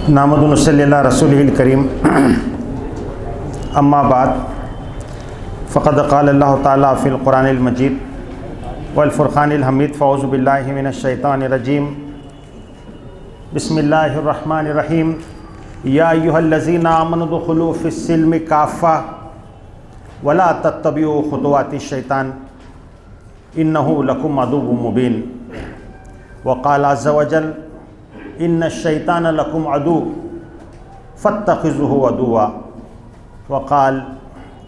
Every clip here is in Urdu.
نحمد و صلی اللہ رسول الکریم اما بعد فقد قال اللہ تعالیٰ فی القرآن المجید والفرقان الحمید فاعوذ باللہ من الشیطان الرجیم بسم اللہ الرحمن الرحیم یا ایہا الذین آمنوا ادخلوا فی السلم کافہ ولا تتبعوا خطوات الشیطان انہ لکم عدو مبین وقال عز وجل ان الشیطان لکم عدو فاتخذوہ عدوا وقال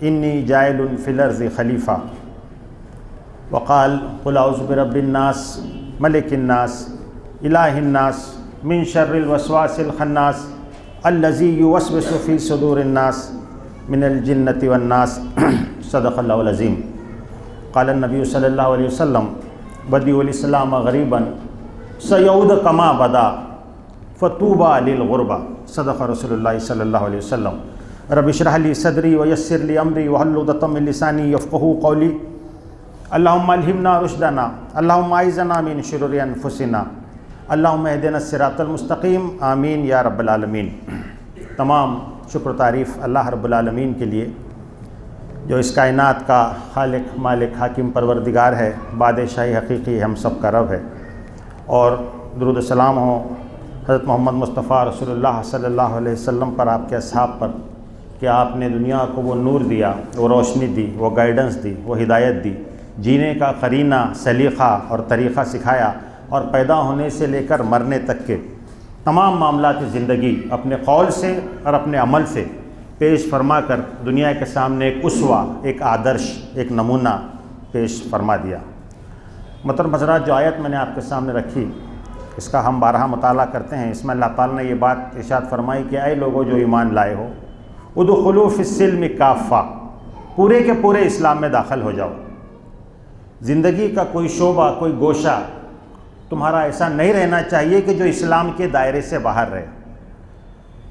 انی جاعل فی الارض خلیفہ وقال قل اعوذ برب الناس ملک الناس الہ الناس من شر الوسواس الخناس الذی یوسوس فی صدور الناس من الجنۃ والناس صدق اللہ العظیم. قال النبی صلی اللہ علیہ وسلم بدیع الاسلام غریبا سیعود کما بدا فطوبى للغربہ. صدق رسول اللہ صلی اللہ علیہ وسلم. رب اشرح لی صدری ویسر لی امری واحلل عقدۃ من لسانی یفقہوا قولی. اللہم الہمنا رشدنا اللہم اعذنا من شرور انفسنا اللہم اہدنا الصراط المستقیم آمین یا رب العالمین. تمام شکر و تعریف اللہ رب العالمین کے لیے جو اس کائنات کا خالق مالک حاکم پروردگار ہے، بادشاہی حقیقی ہم سب کا رب ہے. اور درود و سلام ہو حضرت محمد مصطفیٰ رسول اللہ صلی اللہ علیہ وسلم پر، آپ کے اصحاب پر، کہ آپ نے دنیا کو وہ نور دیا، وہ روشنی دی، وہ گائیڈنس دی، وہ ہدایت دی، جینے کا قرینہ سلیقہ اور طریقہ سکھایا، اور پیدا ہونے سے لے کر مرنے تک کے تمام معاملات زندگی اپنے قول سے اور اپنے عمل سے پیش فرما کر دنیا کے سامنے ایک اسوہ، ایک آدرش، ایک نمونہ پیش فرما دیا. محترم حضرات، جو آیت میں نے آپ کے سامنے رکھی اس کا ہم بارہا مطالعہ کرتے ہیں. اس میں اللہ تعالیٰ نے یہ بات ارشاد فرمائی کہ اے لوگوں جو ایمان لائے ہو، ادخلوا فی السلم کافہ، پورے کے پورے اسلام میں داخل ہو جاؤ. زندگی کا کوئی شعبہ، کوئی گوشہ تمہارا ایسا نہیں رہنا چاہیے کہ جو اسلام کے دائرے سے باہر رہے.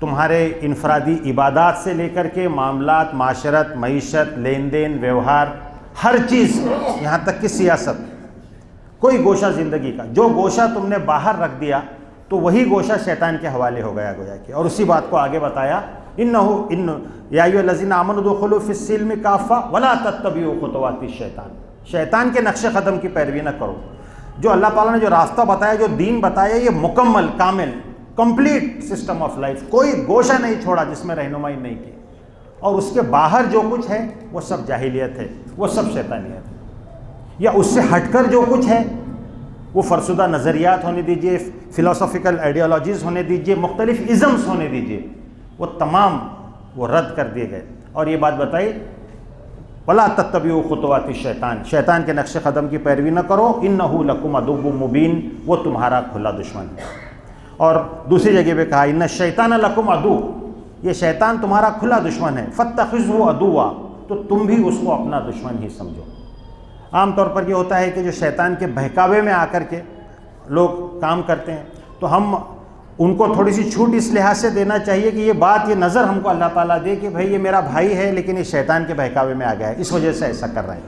تمہارے انفرادی عبادات سے لے کر کے معاملات، معاشرت، معیشت، لین دین، ویوہار، ہر چیز، یہاں تک کہ سیاست، کوئی گوشہ زندگی کا جو گوشہ تم نے باہر رکھ دیا تو وہی گوشہ شیطان کے حوالے ہو گیا گویا کہ. اور اسی بات کو آگے بتایا، یا ایھا الذین آمنوا ادخلوا فی السلم کافہ ولا تتبعوا خطوات الشیطان. شیطان کے نقش قدم کی پیروی نہ کرو. جو اللہ تعالیٰ نے جو راستہ بتایا، جو دین بتایا، یہ مکمل، کامل، کمپلیٹ سسٹم آف لائف، کوئی گوشہ نہیں چھوڑا جس میں رہنمائی نہیں کی. اور اس کے باہر جو کچھ ہے وہ سب جاہلیت ہے، وہ سب شیطانیت ہے. یا اس سے ہٹ کر جو کچھ ہے وہ فرسودہ نظریات ہونے دیجئے، فلاسفیکل آئیڈیالوجیز ہونے دیجئے، مختلف ازمز ہونے دیجئے، وہ تمام وہ رد کر دیے گئے. اور یہ بات بتائی وَلَا تَتَّبِعُوا خُطُوَاتِ الشَّيْطَانِ، شیطان کے نقش قدم کی پیروی نہ کرو، إِنَّهُ لَكُمْ عَدُوٌّ مُبِينٌ، وہ تمہارا کھلا دشمن ہے. اور دوسری جگہ پہ کہا إِنَّ الشَّيْطَانَ لَكُمْ عَدُوٌّ، یہ شیطان تمہارا کھلا دشمن ہے. فَاتَّخِذْهُ عَدُوًّا، تو تم بھی اس کو اپنا دشمن ہی سمجھو. عام طور پر یہ ہوتا ہے کہ جو شیطان کے بہکاوے میں آ کر کے لوگ کام کرتے ہیں تو ہم ان کو تھوڑی سی چھوٹ اس لحاظ سے دینا چاہیے کہ یہ بات، یہ نظر ہم کو اللہ تعالیٰ دے کہ بھائی یہ میرا بھائی ہے لیکن یہ شیطان کے بہکاوے میں آ گیا ہے، اس وجہ سے ایسا کر رہا ہے.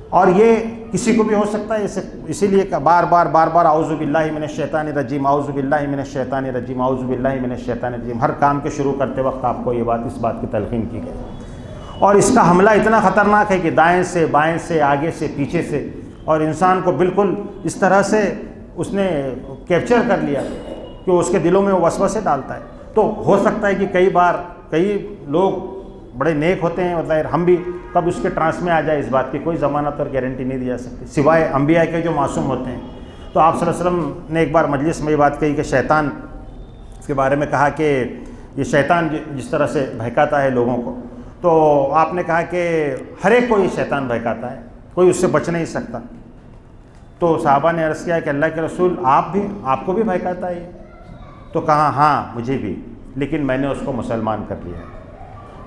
اور یہ کسی کو بھی ہو سکتا ہے. اسی لیے بار بار اعوذ باللہ من الشیطان الرجیم، اعوذ باللہ من الشیطان الرجیم، اعوذ باللہ من الشیطان الرجیم، ہر کام کے شروع کرتے وقت آپ کو یہ بات، اس بات کی تلقین کی گئی. اور اس کا حملہ اتنا خطرناک ہے کہ دائیں سے، بائیں سے، آگے سے، پیچھے سے، اور انسان کو بالکل اس طرح سے اس نے کیپچر کر لیا کہ اس کے دلوں میں وہ وسوسے ڈالتا ہے. تو ہو سکتا ہے کہ کئی بار کئی لوگ بڑے نیک ہوتے ہیں، ظاہر ہم بھی کب اس کے ٹرانس میں آ جائے اس بات کی کوئی ضمانت اور گارنٹی نہیں دی جا سکتی سوائے انبیاء کے جو معصوم ہوتے ہیں. تو آپ صلی اللہ علیہ وسلم نے ایک بار مجلس میں یہ بات کہی کہ شیطان کے بارے میں کہا کہ یہ شیطان جس طرح سے بہکاتا ہے لوگوں کو، تو آپ نے کہا کہ ہر ایک کو یہ شیطان بہکاتا ہے، کوئی اس سے بچ نہیں سکتا. تو صحابہ نے عرض کیا کہ اللہ کے رسول آپ کو بھی بہکاتا ہے یہ؟ تو کہا ہاں مجھے بھی، لیکن میں نے اس کو مسلمان کر لیا ہے.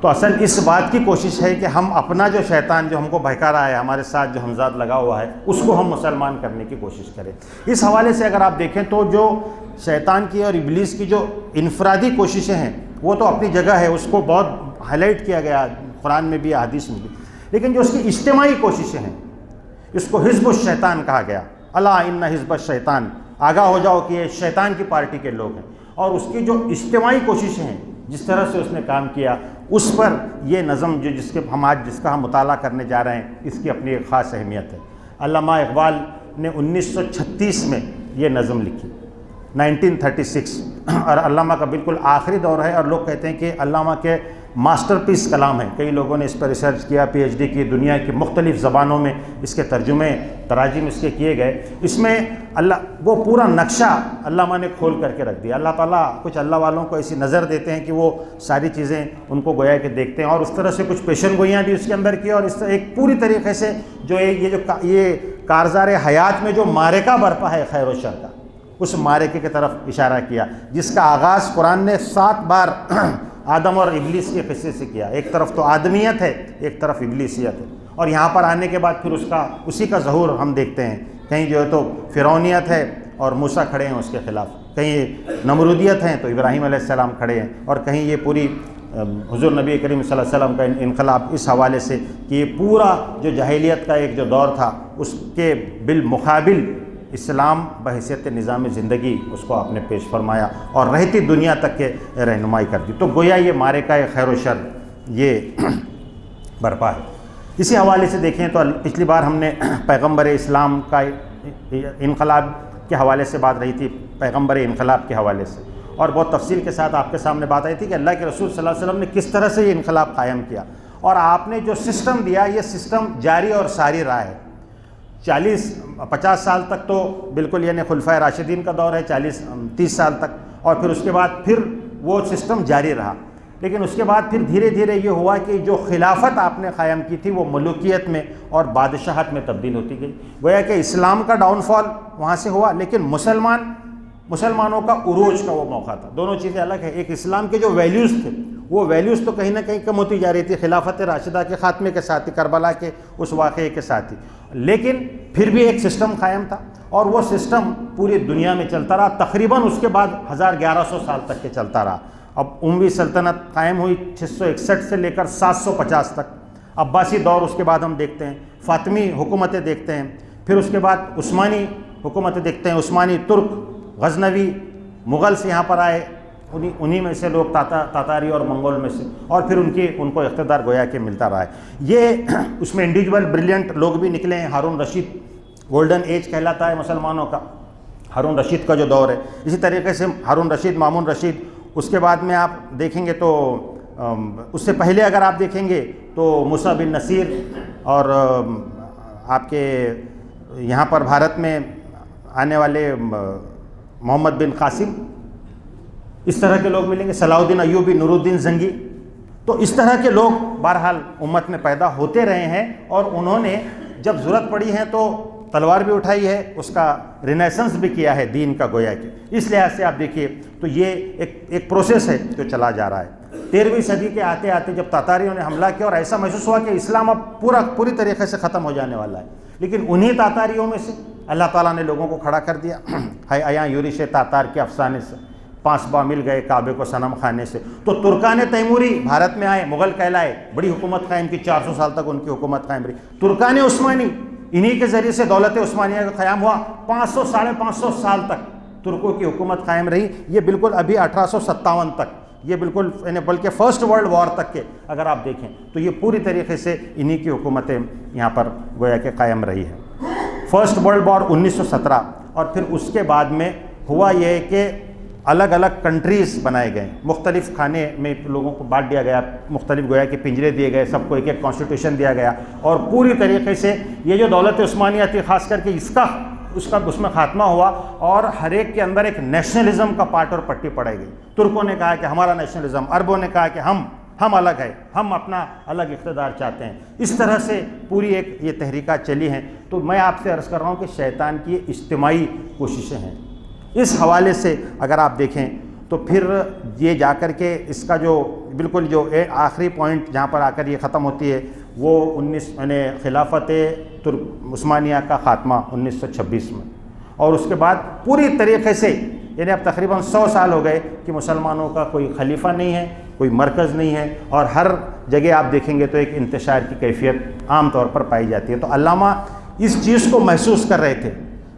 تو اصل اس بات کی کوشش ہے کہ ہم اپنا جو شیطان جو ہم کو بہکا رہا ہے، ہمارے ساتھ جو ہمزاد لگا ہوا ہے، اس کو ہم مسلمان کرنے کی کوشش کریں. اس حوالے سے اگر آپ دیکھیں تو جو شیطان کی اور ابلیس کی جو انفرادی کوششیں ہیں وہ تو اپنی جگہ ہے، اس کو بہت ہائلائٹ کیا گیا قرآن میں بھی، احادیث میں بھی. لیکن جو اس کی اجتماعی کوششیں ہیں، اس کو حزب الشیطان کہا گیا. الا ان حزب الشیطان، آگاہ ہو جاؤ کہ یہ شیطان کی پارٹی کے لوگ ہیں. اور اس کی جو اجتماعی کوششیں ہیں، جس طرح سے اس نے کام کیا، اس پر یہ نظم جس کا ہم مطالعہ کرنے جا رہے ہیں، اس کی اپنی ایک خاص اہمیت ہے۔ علامہ اقبال نے 1936 میں یہ نظم لکھی، 1936، اور علامہ کا بالکل آخری دور ہے، اور لوگ کہتے ہیں کہ علامہ کے ماسٹر پیس کلام ہے۔ کئی لوگوں نے اس پر ریسرچ کیا، پی ایچ ڈی کی، دنیا کی مختلف زبانوں میں اس کے ترجمے، تراجم اس کے کیے گئے۔ اس میں وہ پورا نقشہ علامہ نے کھول کر کے رکھ دیا۔ اللہ تعالیٰ کچھ اللہ والوں کو ایسی نظر دیتے ہیں کہ وہ ساری چیزیں ان کو گویا کہ دیکھتے ہیں، اور اس طرح سے کچھ پیشن گوئیاں بھی اس کے اندر کی، اور اس طرح ایک پوری طریقے سے جو یہ کارزار حیات میں جو معرکہ برپا ہے خیر و شر کا، اس معرکے کی طرف اشارہ کیا، جس کا آغاز قرآن نے 7 بار آدم اور ابلیس کے قصے سے کیا۔ ایک طرف تو آدمیت ہے، ایک طرف ابلیسیت ہے، اور یہاں پر آنے کے بعد پھر اسی کا ظہور ہم دیکھتے ہیں۔ کہیں جو ہے تو فرعونیت ہے اور موسیٰ کھڑے ہیں اس کے خلاف، کہیں نمرودیت ہیں تو ابراہیم علیہ السلام کھڑے ہیں، اور کہیں یہ پوری حضور نبی کریم صلی اللہ علیہ وسلم کا انقلاب اس حوالے سے کہ یہ پورا جو جاہلیت کا ایک جو دور تھا، اس کے بالمقابل اسلام بحیثیت نظام زندگی اس کو آپ نے پیش فرمایا اور رہتی دنیا تک کے رہنمائی کر دی۔ تو گویا یہ معرکہ خیر و شر یہ برپا ہے۔ اسی حوالے سے دیکھیں تو پچھلی بار ہم نے پیغمبر اسلام کا انقلاب کے حوالے سے بات رہی تھی، پیغمبر انقلاب کے حوالے سے، اور بہت تفصیل کے ساتھ آپ کے سامنے بات آئی تھی کہ اللہ کے رسول صلی اللہ علیہ وسلم نے کس طرح سے یہ انقلاب قائم کیا، اور آپ نے جو سسٹم دیا یہ سسٹم جاری اور ساری رہا ہے۔ 50 سال تک تو بالکل یعنی خلفائے راشدین کا دور ہے، 30 سال تک، اور پھر اس کے بعد پھر وہ سسٹم جاری رہا، لیکن اس کے بعد پھر دھیرے دھیرے یہ ہوا کہ جو خلافت آپ نے قائم کی تھی وہ ملوکیت میں اور بادشاہت میں تبدیل ہوتی گئی۔ گویا کہ اسلام کا ڈاؤن فال وہاں سے ہوا، لیکن مسلمانوں کا عروج کا وہ موقع تھا۔ دونوں چیزیں الگ ہیں۔ ایک اسلام کے جو ویلیوز تھے وہ ویلیوز تو کہیں نہ کہیں کم ہوتی جا رہی تھی خلافت راشدہ کے خاتمے کے ساتھ ہی، کربلا کے اس واقعے کے ساتھ ہی، لیکن پھر بھی ایک سسٹم قائم تھا، اور وہ سسٹم پوری دنیا میں چلتا رہا، تقریباً اس کے بعد 1100 سال تک کے چلتا رہا۔ اب اموی سلطنت قائم ہوئی 661 سے لے کر 750 تک، عباسی دور اس کے بعد ہم دیکھتے ہیں، فاطمی حکومتیں دیکھتے ہیں، پھر اس کے بعد عثمانی حکومتیں دیکھتے ہیں، عثمانی، ترک، غزنوی، مغل سے یہاں پر آئے، انہی میں سے لوگ تاتاری اور منگول میں سے، اور پھر ان کو اقتدار گویا کہ ملتا رہا ہے۔ یہ اس میں انڈیویجول بریلینٹ لوگ بھی نکلے ہیں۔ ہارون رشید گولڈن ایج کہلاتا ہے مسلمانوں کا، ہارون رشید کا جو دور ہے۔ اسی طریقے سے ہارون رشید، مامون رشید، اس کے بعد میں آپ دیکھیں گے تو اس سے پہلے اگر آپ دیکھیں گے تو موسیٰ بن نصیر، اور آپ کے یہاں پر بھارت میں آنے والے محمد بن قاسم، اس طرح کے لوگ ملیں گے، صلاح الدین ایوبی، نور الدین زنگی۔ تو اس طرح کے لوگ بہرحال امت میں پیدا ہوتے رہے ہیں، اور انہوں نے جب ضرورت پڑی ہے تو تلوار بھی اٹھائی ہے، اس کا رینیسنس بھی کیا ہے دین کا گویا کہ۔ اس لحاظ سے آپ دیکھیے تو یہ ایک پروسیس ہے جو چلا جا رہا ہے۔ 13ویں صدی کے آتے آتے جب تاتاریوں نے حملہ کیا، اور ایسا محسوس ہوا کہ اسلام اب پوری طریقے سے ختم ہو جانے والا ہے، لیکن انہی تاتاریوں میں سے اللہ تعالیٰ نے لوگوں کو کھڑا کر دیا۔ ہے ایاں یورش تاتار کے افسانے سے 5 با مل گئے کعبے کو صنم خانے سے۔ تو ترکان تیموری بھارت میں آئے، مغل کہلائے، بڑی حکومت قائم کی، 400 سال تک ان کی حکومت قائم رہی۔ ترکان عثمانی، انہی کے ذریعے سے دولت عثمانیہ کا قیام ہوا، 500 ساڑھے 500 سال تک ترکوں کی حکومت قائم رہی۔ یہ بالکل ابھی 1857 تک، یہ بالکل بلکہ فرسٹ ورلڈ وار تک کے اگر آپ دیکھیں تو یہ پوری طریقے سے انہی کی حکومتیں یہاں پر گویا کہ قائم رہی ہے۔ فرسٹ ورلڈ وار 1917، اور پھر اس کے بعد میں ہوا یہ کہ الگ الگ کنٹریز بنائے گئے، مختلف خانے میں لوگوں کو بانٹ دیا گیا، مختلف گویا کہ پنجرے دیے گئے، سب کو ایک ایک کانسٹیٹیوشن دیا گیا، اور پوری طریقے سے یہ جو دولت عثمانیہ تھی خاص کر کے اس میں خاتمہ ہوا، اور ہر ایک کے اندر ایک نیشنلزم کا پاٹ اور پٹی پڑے گئی۔ ترکوں نے کہا کہ ہمارا نیشنلزم، عربوں نے کہا کہ ہم الگ ہے، ہم اپنا الگ اقتدار چاہتے ہیں۔ اس طرح سے پوری ایک یہ تحریکات چلی ہیں۔ تو میں آپ سے عرض کر رہا ہوں کہ شیطان کی اجتماعی کوششیں ہیں۔ اس حوالے سے اگر آپ دیکھیں تو پھر یہ جا کر کے اس کا جو بالکل جو آخری پوائنٹ جہاں پر آ کر یہ ختم ہوتی ہے وہ خلافت عثمانیہ کا خاتمہ 1926 میں، اور اس کے بعد پوری طریقے سے یعنی اب تقریباً 100 سال ہو گئے کہ مسلمانوں کا کوئی خلیفہ نہیں ہے، کوئی مرکز نہیں ہے، اور ہر جگہ آپ دیکھیں گے تو ایک انتشار کی کیفیت عام طور پر پائی جاتی ہے۔ تو علامہ اس چیز کو محسوس کر رہے تھے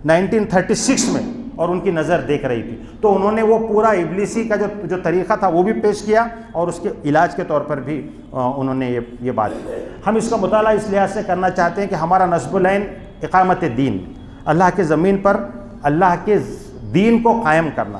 1936 میں، اور ان کی نظر دیکھ رہی تھی، تو انہوں نے وہ پورا ابلیسی کا جو طریقہ تھا وہ بھی پیش کیا، اور اس کے علاج کے طور پر بھی انہوں نے یہ بات کی۔ ہم اس کا مطالعہ اس لحاظ سے کرنا چاہتے ہیں کہ ہمارا نصب العین اقامت دین، اللہ کے زمین پر اللہ کے دین کو قائم کرنا،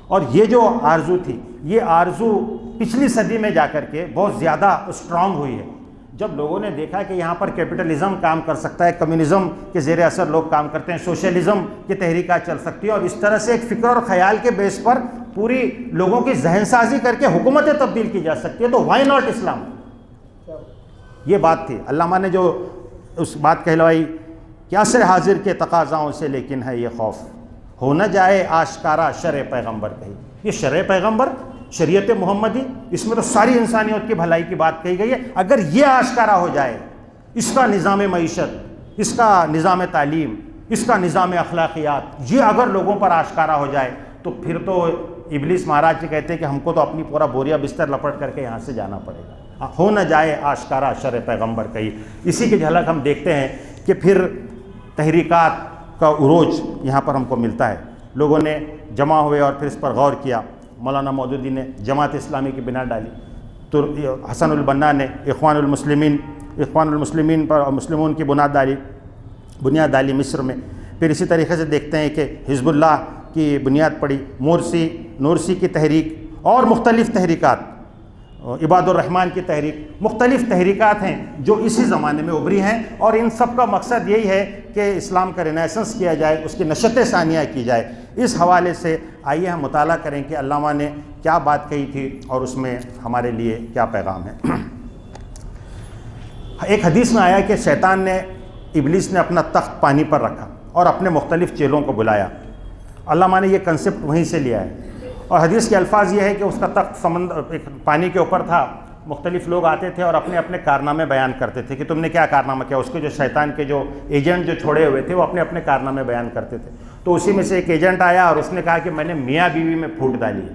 اور یہ جو آرزو تھی، یہ آرزو پچھلی صدی میں جا کر کے بہت زیادہ اسٹرانگ ہوئی ہے، جب لوگوں نے دیکھا کہ یہاں پر کیپٹلزم کام کر سکتا ہے، کمیونزم کے زیر اثر لوگ کام کرتے ہیں، سوشلزم کی تحریکات چل سکتی ہے، اور اس طرح سے ایک فکر اور خیال کے بیس پر پوری لوگوں کی ذہن سازی کر کے حکومتیں تبدیل کی جا سکتی ہے، تو وائی ناٹ اسلام؟ یہ بات تھی۔ علامہ نے جو اس بات کہلوائی کہ عصر حاضر کے تقاضاؤں سے لیکن ہے یہ خوف، ہو نہ جائے آشکارا شرع پیغمبر کہی۔ یہ شرع پیغمبر، شریعت محمدی، اس میں تو ساری انسانیت کی بھلائی کی بات کہی گئی ہے، اگر یہ آشکارا ہو جائے، اس کا نظام معیشت، اس کا نظام تعلیم، اس کا نظام اخلاقیات، یہ اگر لوگوں پر آشکارا ہو جائے تو پھر تو ابلیس مہاراج جی کہتے ہیں کہ ہم کو تو اپنی پورا بوریا بستر لپٹ کر کے یہاں سے جانا پڑے گا، ہو نہ جائے آشکارا شرع پیغمبر کہی۔ اسی کی جھلک ہم دیکھتے ہیں کہ پھر تحریکات کا عروج یہاں پر ہم کو ملتا ہے، لوگوں نے جمع ہوئے اور پھر اس پر غور کیا۔ مولانا مودودی نے جماعت اسلامی کی بنا ڈالی، تو حسن البنا نے اخوان المسلمین پر مسلمون کی بنیاد ڈالی مصر میں۔ پھر اسی طریقے سے دیکھتے ہیں کہ حزب اللہ کی بنیاد پڑی، نورسی کی تحریک اور مختلف تحریکات، عباد الرحمن کی تحریک، مختلف تحریکات ہیں جو اسی زمانے میں ابھری ہیں، اور ان سب کا مقصد یہی ہے کہ اسلام کا رینیسنس کیا جائے، اس کی نشت ثانیہ کی جائے۔ اس حوالے سے آئیے ہم مطالعہ کریں کہ علامہ نے کیا بات کہی تھی اور اس میں ہمارے لیے کیا پیغام ہے۔ ایک حدیث میں آیا کہ شیطان نے، ابلیس نے اپنا تخت پانی پر رکھا اور اپنے مختلف چیلوں کو بلایا۔ علامہ نے یہ کنسپٹ وہیں سے لیا ہے، اور حدیث کے الفاظ یہ ہے کہ اس کا تخت ایک پانی کے اوپر تھا، مختلف لوگ آتے تھے اور اپنے اپنے کارنامے بیان کرتے تھے کہ تم نے کیا کارنامہ کیا۔ اس کے جو شیطان کے جو ایجنٹ جو چھوڑے ہوئے تھے وہ اپنے اپنے کارنامے بیان کرتے تھے، تو اسی میں سے ایک ایجنٹ آیا اور اس نے کہا کہ میں نے میاں بیوی میں پھوٹ ڈالی،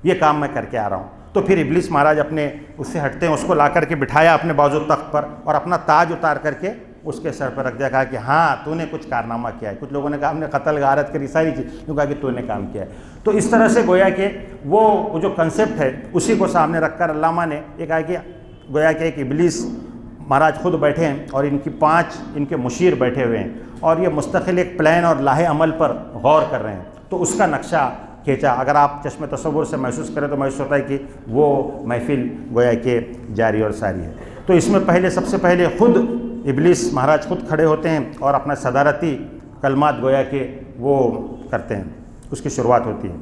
یہ کام میں کر کے آ رہا ہوں۔ تو پھر ابلیس مہاراج اپنے اس سے ہٹتے ہیں، اس کو لا کر کے بٹھایا اپنے بازو تخت پر اور اپنا تاج اتار کر کے اس کے سر پر رکھ دیا، کہا کہ ہاں تو نے کچھ کارنامہ کیا ہے۔ کچھ لوگوں نے کہا ہم نے قتل غارت کری، ساری چیز، کیوں کہا کہ تو نے کام کیا ہے۔ تو اس طرح سے گویا کہ وہ جو کنسپٹ ہے اسی کو سامنے رکھ کر علامہ نے یہ کہا کہ گویا کہ ایک ابلیس مہاراج خود بیٹھے ہیں اور ان کی 5 ان کے مشیر بیٹھے ہوئے ہیں، اور یہ مستقل ایک پلان اور لاہ عمل پر غور کر رہے ہیں، تو اس کا نقشہ کھینچا۔ اگر آپ چشم تصور سے محسوس کریں تو محسوس ہوتا ہے کہ وہ محفل گویا کہ جاری اور ساری ہے۔ تو اس میں سب سے پہلے خود ابلیس مہاراج خود کھڑے ہوتے ہیں اور اپنا صدارتی کلمات گویا کہ وہ کرتے ہیں، اس کی شروعات ہوتی ہے۔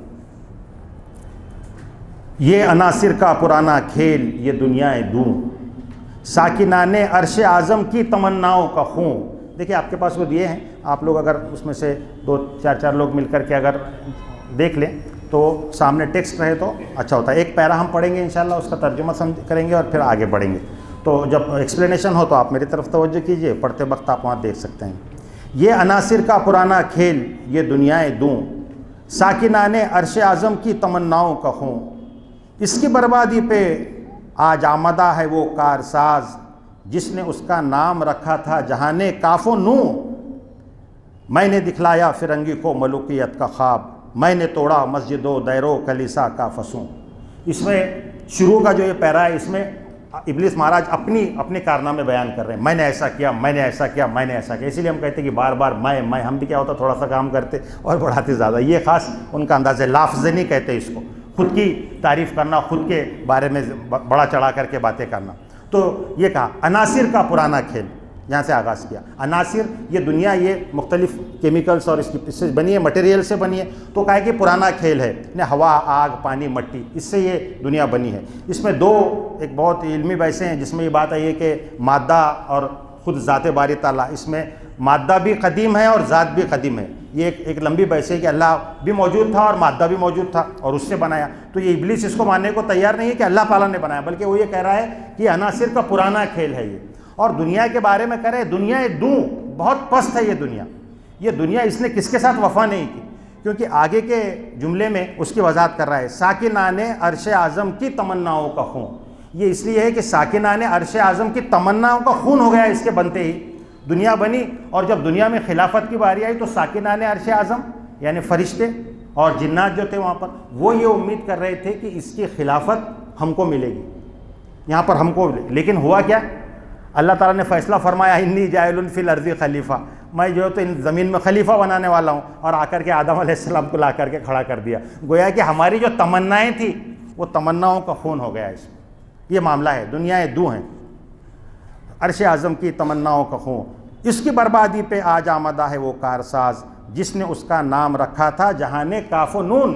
یہ عناصر کا پرانا کھیل، یہ دنیا دوں، ساکنان عرش اعظم کی تمناؤں کا خون۔ دیکھیں آپ کے پاس وہ دیے ہیں، آپ لوگ اگر اس میں سے 2-4 لوگ مل کر کے اگر دیکھ لیں تو سامنے ٹیکسٹ رہے تو اچھا ہوتا ہے۔ ایک پیرا ہم پڑھیں گے انشاءاللہ، اس کا ترجمہ کریں گے اور پھر آگے بڑھیں گے، تو جب ایکسپلینیشن ہو تو آپ میری طرف توجہ کیجئے، پڑھتے وقت آپ وہاں دیکھ سکتے ہیں۔ یہ عناصر کا پرانا کھیل، یہ دنیائے دوں، ساکنان عرش اعظم کی تمناؤں کا خون، اس کی بربادی پہ آج آمدہ ہے وہ کارساز جس نے اس کا نام رکھا تھا جہان کاف و نوں۔ میں نے دکھلایا فرنگی کو ملوکیت کا خواب، میں نے توڑا مسجد و دیر و کلیسا کا فسوں۔ اس میں شروع کا جو یہ پیرا ہے، اس میں ابلیس مہاراج اپنے کارنامے بیان کر رہے ہیں، میں نے ایسا کیا، میں نے ایسا کیا، میں نے ایسا کیا۔ اسی لیے ہم کہتے ہیں کہ بار بار میں ہم بھی کیا ہوتا تھوڑا سا کام کرتے اور بڑھاتے زیادہ، یہ خاص ان کا انداز ہے، لافظنی کہتے ہیں اس کو، خود کی تعریف کرنا، خود کے بارے میں بڑا چڑھا کر کے باتیں کرنا۔ تو یہ کہا عناصر کا پرانا کھیل، یہاں سے آغاز کیا۔ عناصر، یہ دنیا یہ مختلف کیمیکلز اور اس سے بنی ہے، مٹیریل سے بنی ہے، تو کہا کہ پرانا کھیل ہے، ہوا، آگ، پانی، مٹی، اس سے یہ دنیا بنی ہے۔ اس میں 2 ایک بہت علمی بحثیں ہیں جس میں یہ بات آئی ہے کہ مادہ اور خود ذات باری تعالیٰ، اس میں مادہ بھی قدیم ہے اور ذات بھی قدیم ہے۔ یہ ایک لمبی بحث ہے کہ اللہ بھی موجود تھا اور مادہ بھی موجود تھا اور اس سے بنایا۔ تو یہ ابلیس اس کو ماننے کو تیار نہیں ہے کہ اللہ تعالیٰ نے بنایا، بلکہ وہ یہ کہہ رہا ہے کہ عناصر کا پرانا کھیل ہے یہ۔ اور دنیا کے بارے میں کرے، دنیا دوں، بہت پست ہے یہ دنیا اس نے کس کے ساتھ وفا نہیں کی، کیونکہ آگے کے جملے میں اس کی وضاحت کر رہا ہے، ساکنان عرش اعظم کی تمناؤں کا خون۔ یہ اس لیے ہے کہ ساکنان عرش اعظم کی تمناؤں کا خون ہو گیا اس کے بنتے ہی، دنیا بنی، اور جب دنیا میں خلافت کی باری آئی تو ساکنان عرش اعظم یعنی فرشتے اور جنات جو تھے وہاں پر، وہ یہ امید کر رہے تھے کہ اس کی خلافت ہم کو ملے گی، یہاں پر ہم کو ملے گی. لیکن ہوا کیا؟ اللہ تعالیٰ نے فیصلہ فرمایا انی جاعل فی الارض خلیفہ، میں جو تو ان زمین میں خلیفہ بنانے والا ہوں، اور آ کر کے آدم علیہ السلام کو لا کر کے کھڑا کر دیا. گویا کہ ہماری جو تمنائیں تھیں وہ تمناؤں کا خون ہو گیا. اس میں یہ معاملہ ہے، دنیائیں دو ہیں، عرش اعظم کی تمناؤں کا خون. اس کی بربادی پہ آج آمدہ ہے وہ کارساز جس نے اس کا نام رکھا تھا جہان کاف و نون.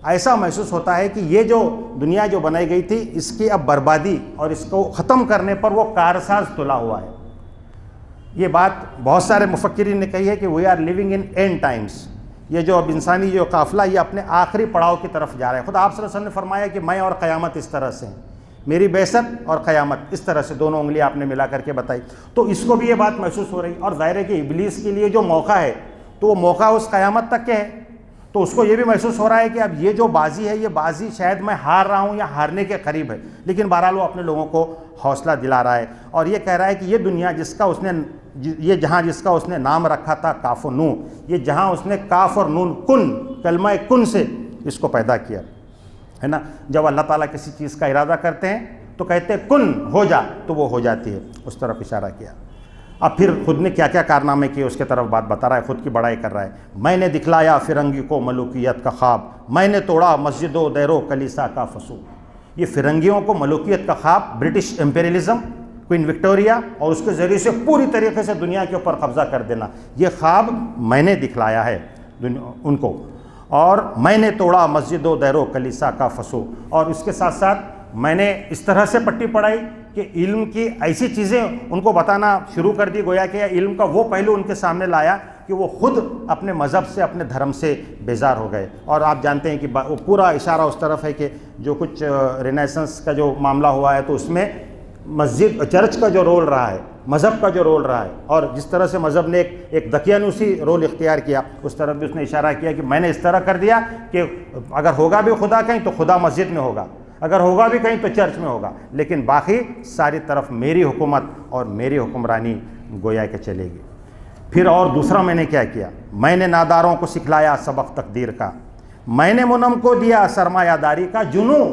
ایسا محسوس ہوتا ہے کہ یہ جو دنیا جو بنائی گئی تھی اس کی اب بربادی اور اس کو ختم کرنے پر وہ کارساز تلا ہوا ہے. یہ بات بہت سارے مفکرین نے کہی ہے کہ we are living in end times. یہ جو اب انسانی جو قافلہ یہ اپنے آخری پڑاؤ کی طرف جا رہا ہے. خود آپ صلی اللہ علیہ وسلم نے فرمایا کہ میں اور قیامت اس طرح سے ہیں، میری بعثت اور قیامت اس طرح سے، دونوں انگلیاں آپ نے ملا کر کے بتائی. تو اس کو بھی یہ بات محسوس ہو رہی، اور ظاہر ہے کہ ابلیس کے لیے جو موقع ہے تو وہ موقع اس قیامت تک کے ہے. تو اس کو یہ بھی محسوس ہو رہا ہے کہ اب یہ جو بازی ہے یہ بازی شاید میں ہار رہا ہوں یا ہارنے کے قریب ہے. لیکن بہرحال وہ اپنے لوگوں کو حوصلہ دلا رہا ہے اور یہ کہہ رہا ہے کہ یہ دنیا جس کا اس نے یہ جہاں جس کا اس نے نام رکھا تھا کاف و نون، یہ جہاں اس نے کاف اور نون کن، کلمہ کن سے اس کو پیدا کیا ہے نا. جب اللہ تعالیٰ کسی چیز کا ارادہ کرتے ہیں تو کہتے ہیں کن ہو جا، تو وہ ہو جاتی ہے. اس طرف اشارہ کیا. اب پھر خود نے کیا کیا کارنامے کیے اس کے طرف بات بتا رہا ہے، خود کی بڑائی کر رہا ہے. میں نے دکھلایا فرنگی کو ملوکیت کا خواب، میں نے توڑا مسجد و دیر و کلیسا کا فسو. یہ فرنگیوں کو ملوکیت کا خواب، برٹش امپیریلزم، کوئن وکٹوریا، اور اس کے ذریعے سے پوری طریقے سے دنیا کے اوپر قبضہ کر دینا، یہ خواب میں نے دکھلایا ہے ان کو. اور میں نے توڑا مسجد و دیر و کلیسا کا فسو. اور اس کے ساتھ ساتھ میں نے اس طرح سے پٹی پڑھائی کہ علم کی ایسی چیزیں ان کو بتانا شروع کر دی، گویا کہ علم کا وہ پہلو ان کے سامنے لایا کہ وہ خود اپنے مذہب سے، اپنے دھرم سے بیزار ہو گئے. اور آپ جانتے ہیں کہ وہ پورا اشارہ اس طرف ہے کہ جو کچھ رینیسنس کا جو معاملہ ہوا ہے تو اس میں مسجد چرچ کا جو رول رہا ہے، مذہب کا جو رول رہا ہے، اور جس طرح سے مذہب نے ایک دقیانوسی رول اختیار کیا، اس طرف بھی اس نے اشارہ کیا کہ میں نے اس طرح کر دیا کہ اگر ہوگا بھی خدا کہیں تو خدا مسجد میں ہوگا، اگر ہوگا بھی کہیں تو چرچ میں ہوگا، لیکن باقی ساری طرف میری حکومت اور میری حکمرانی گویا کہ چلے گی. پھر اور دوسرا میں نے کیا کیا؟ میں نے ناداروں کو سکھلایا سبق تقدیر کا، میں نے منم کو دیا سرمایہ داری کا جنوں.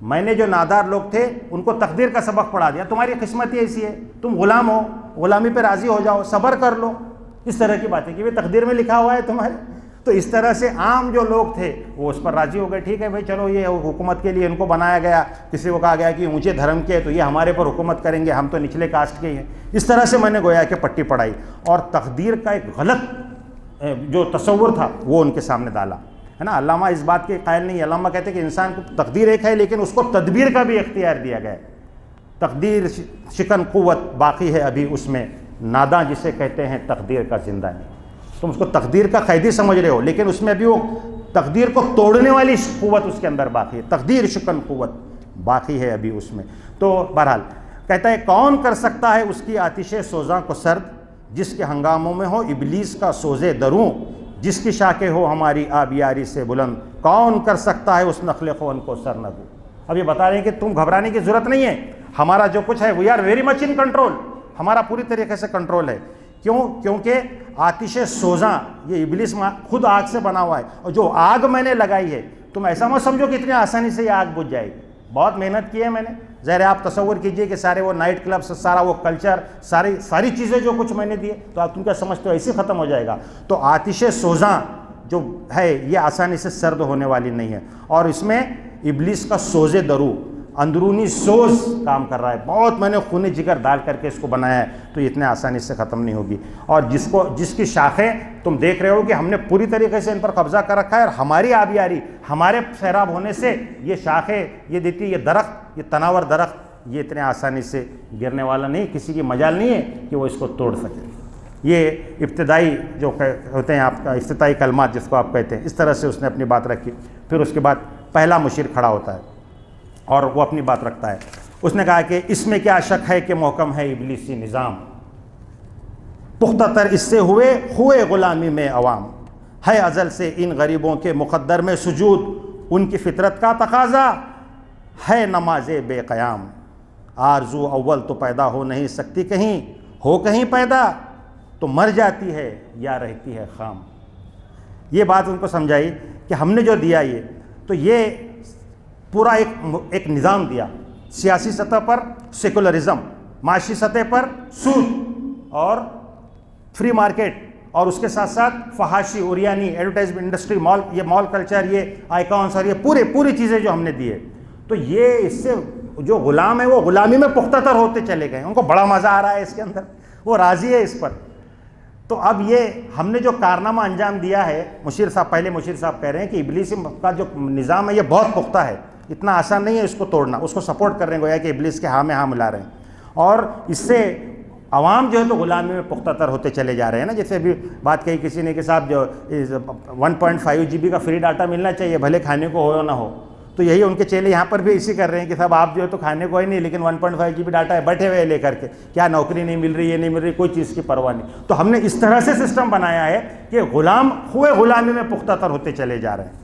میں نے جو نادار لوگ تھے ان کو تقدیر کا سبق پڑھا دیا. تمہاری قسمت ہی ایسی ہے، تم غلام ہو، غلامی پہ راضی ہو جاؤ، صبر کر لو. اس طرح کی باتیں کہ تقدیر میں لکھا ہوا ہے تمہارے. تو اس طرح سے عام جو لوگ تھے وہ اس پر راضی ہو گئے. ٹھیک ہے بھائی، چلو یہ حکومت کے لیے ان کو بنایا گیا، کسی کو کہا گیا کہ اونچے دھرم کے تو یہ ہمارے پر حکومت کریں گے، ہم تو نچلے کاسٹ کے ہیں. اس طرح سے میں نے گویا کہ پٹی پڑھائی اور تقدیر کا ایک غلط جو تصور تھا وہ ان کے سامنے ڈالا ہے نا. علامہ اس بات کے قائل نہیں. علامہ کہتے ہیں کہ انسان کو تقدیر ایک ہے لیکن اس کو تدبیر کا بھی اختیار دیا گیا ہے. تقدیر شکن قوت باقی ہے ابھی اس میں، ناداں جسے کہتے ہیں تقدیر کا زندہ نہیں. تم اس کو تقدیر کا قیدی سمجھ رہے ہو لیکن اس میں ابھی وہ تقدیر کو توڑنے والی قوت اس کے اندر باقی ہے. تقدیر شکن قوت باقی ہے ابھی اس میں. تو بہرحال کہتا ہے کون کر سکتا ہے اس کی آتش سوزاں کو سرد، جس کے ہنگاموں میں ہو ابلیس کا سوزے دروں، جس کی شاخیں ہو ہماری آبیاری سے بلند، کون کر سکتا ہے اس نخل خون کو سر نہ دو. اب یہ بتا رہے ہیں کہ تم گھبرانے کی ضرورت نہیں ہے، ہمارا جو کچھ ہے we are very much in control, ہمارا پوری طریقے سے کنٹرول ہے. کیونکہ آتش سوزاں یہ ابلیس خود آگ سے بنا ہوا ہے، اور جو آگ میں نے لگائی ہے تم ایسا مت سمجھو کہ اتنی آسانی سے یہ آگ بجھ جائے گی. بہت محنت کی ہے میں نے. ظاہر آپ تصور کیجئے کہ سارے وہ نائٹ کلبس، سارا وہ کلچر، ساری چیزیں جو کچھ میں نے دیے تو آپ تم کیا سمجھتے ہو ایسے ختم ہو جائے گا؟ تو آتش سوزاں جو ہے یہ آسانی سے سرد ہونے والی نہیں ہے. اور اس میں ابلیس کا سوزے درو، اندرونی سوز کام کر رہا ہے. بہت میں نے خون جگر ڈال کر کے اس کو بنایا ہے تو یہ اتنے آسانی سے ختم نہیں ہوگی. اور جس کی شاخیں تم دیکھ رہے ہو کہ ہم نے پوری طریقے سے ان پر قبضہ کر رکھا ہے، اور ہماری آبیاری، ہمارے سیراب ہونے سے یہ شاخیں یہ دیتی، یہ درخت، یہ تناور درخت یہ اتنے آسانی سے گرنے والا نہیں، کسی کی مجال نہیں ہے کہ وہ اس کو توڑ سکے. یہ ابتدائی جو ہوتے ہیں آپ کا افتتاحی کلمات جس کو آپ کہتے ہیں، اس طرح سے اس نے اپنی بات رکھی. پھر اس کے بعد پہلا مشیر کھڑا ہوتا ہے اور وہ اپنی بات رکھتا ہے. اس نے کہا کہ اس میں کیا شک ہے کہ محکم ہے ابلیسی نظام، پختہ تر اس سے ہوئے غلامی میں عوام، ہے ازل سے ان غریبوں کے مقدر میں سجود، ان کی فطرت کا تقاضا ہے نماز بے قیام، آرزو اول تو پیدا ہو نہیں سکتی کہیں، ہو کہیں پیدا تو مر جاتی ہے یا رہتی ہے خام. یہ بات ان کو سمجھائی کہ ہم نے جو دیا یہ تو یہ پورا ایک نظام دیا، سیاسی سطح پر سیکولرزم، معاشی سطح پر سود اور فری مارکیٹ، اور اس کے ساتھ ساتھ فحاشی، اوریانی، ایڈورٹائزمنٹ انڈسٹری، مال، یہ مال کلچر، یہ آئیکانس اور یہ پوری چیزیں جو ہم نے دی ہے، تو یہ اس سے جو غلام ہے وہ غلامی میں پختہ تر ہوتے چلے گئے، ان کو بڑا مزہ آ رہا ہے اس کے اندر، وہ راضی ہے اس پر۔ تو اب یہ ہم نے جو کارنامہ انجام دیا ہے، پہلے مشیر صاحب کہہ رہے ہیں کہ ابلیس کا جو نظام ہے یہ بہت پختہ ہے، اتنا آسان نہیں ہے اس کو توڑنا، اس کو سپورٹ کر رہے ہیں، گویا کہ ابلیس کے ہاں میں ہاں ملا رہے ہیں، اور اس سے عوام جو ہے تو غلامی میں پختہ تر ہوتے چلے جا رہے ہیں نا۔ جیسے ابھی بات کہی کسی نے کہ صاحب جو 1.5 GB کا فری ڈاٹا ملنا چاہیے بھلے کھانے کو ہو یا نہ ہو، تو یہی ان کے چیلے یہاں پر بھی اسی کر رہے ہیں کہ صاحب آپ جو ہے تو کھانے کو ہی نہیں، لیکن 1.5 GB ڈاٹا ہے، بیٹھے ہوئے لے کر کے، کیا نوکری نہیں مل رہی، یہ نہیں مل رہی، کوئی چیز کی پرواہ نہیں۔ تو ہم نے اس طرح سے سسٹم بنایا ہے کہ غلام ہوئے غلامی میں پختہ تر ہوتے چلے جا رہے ہیں۔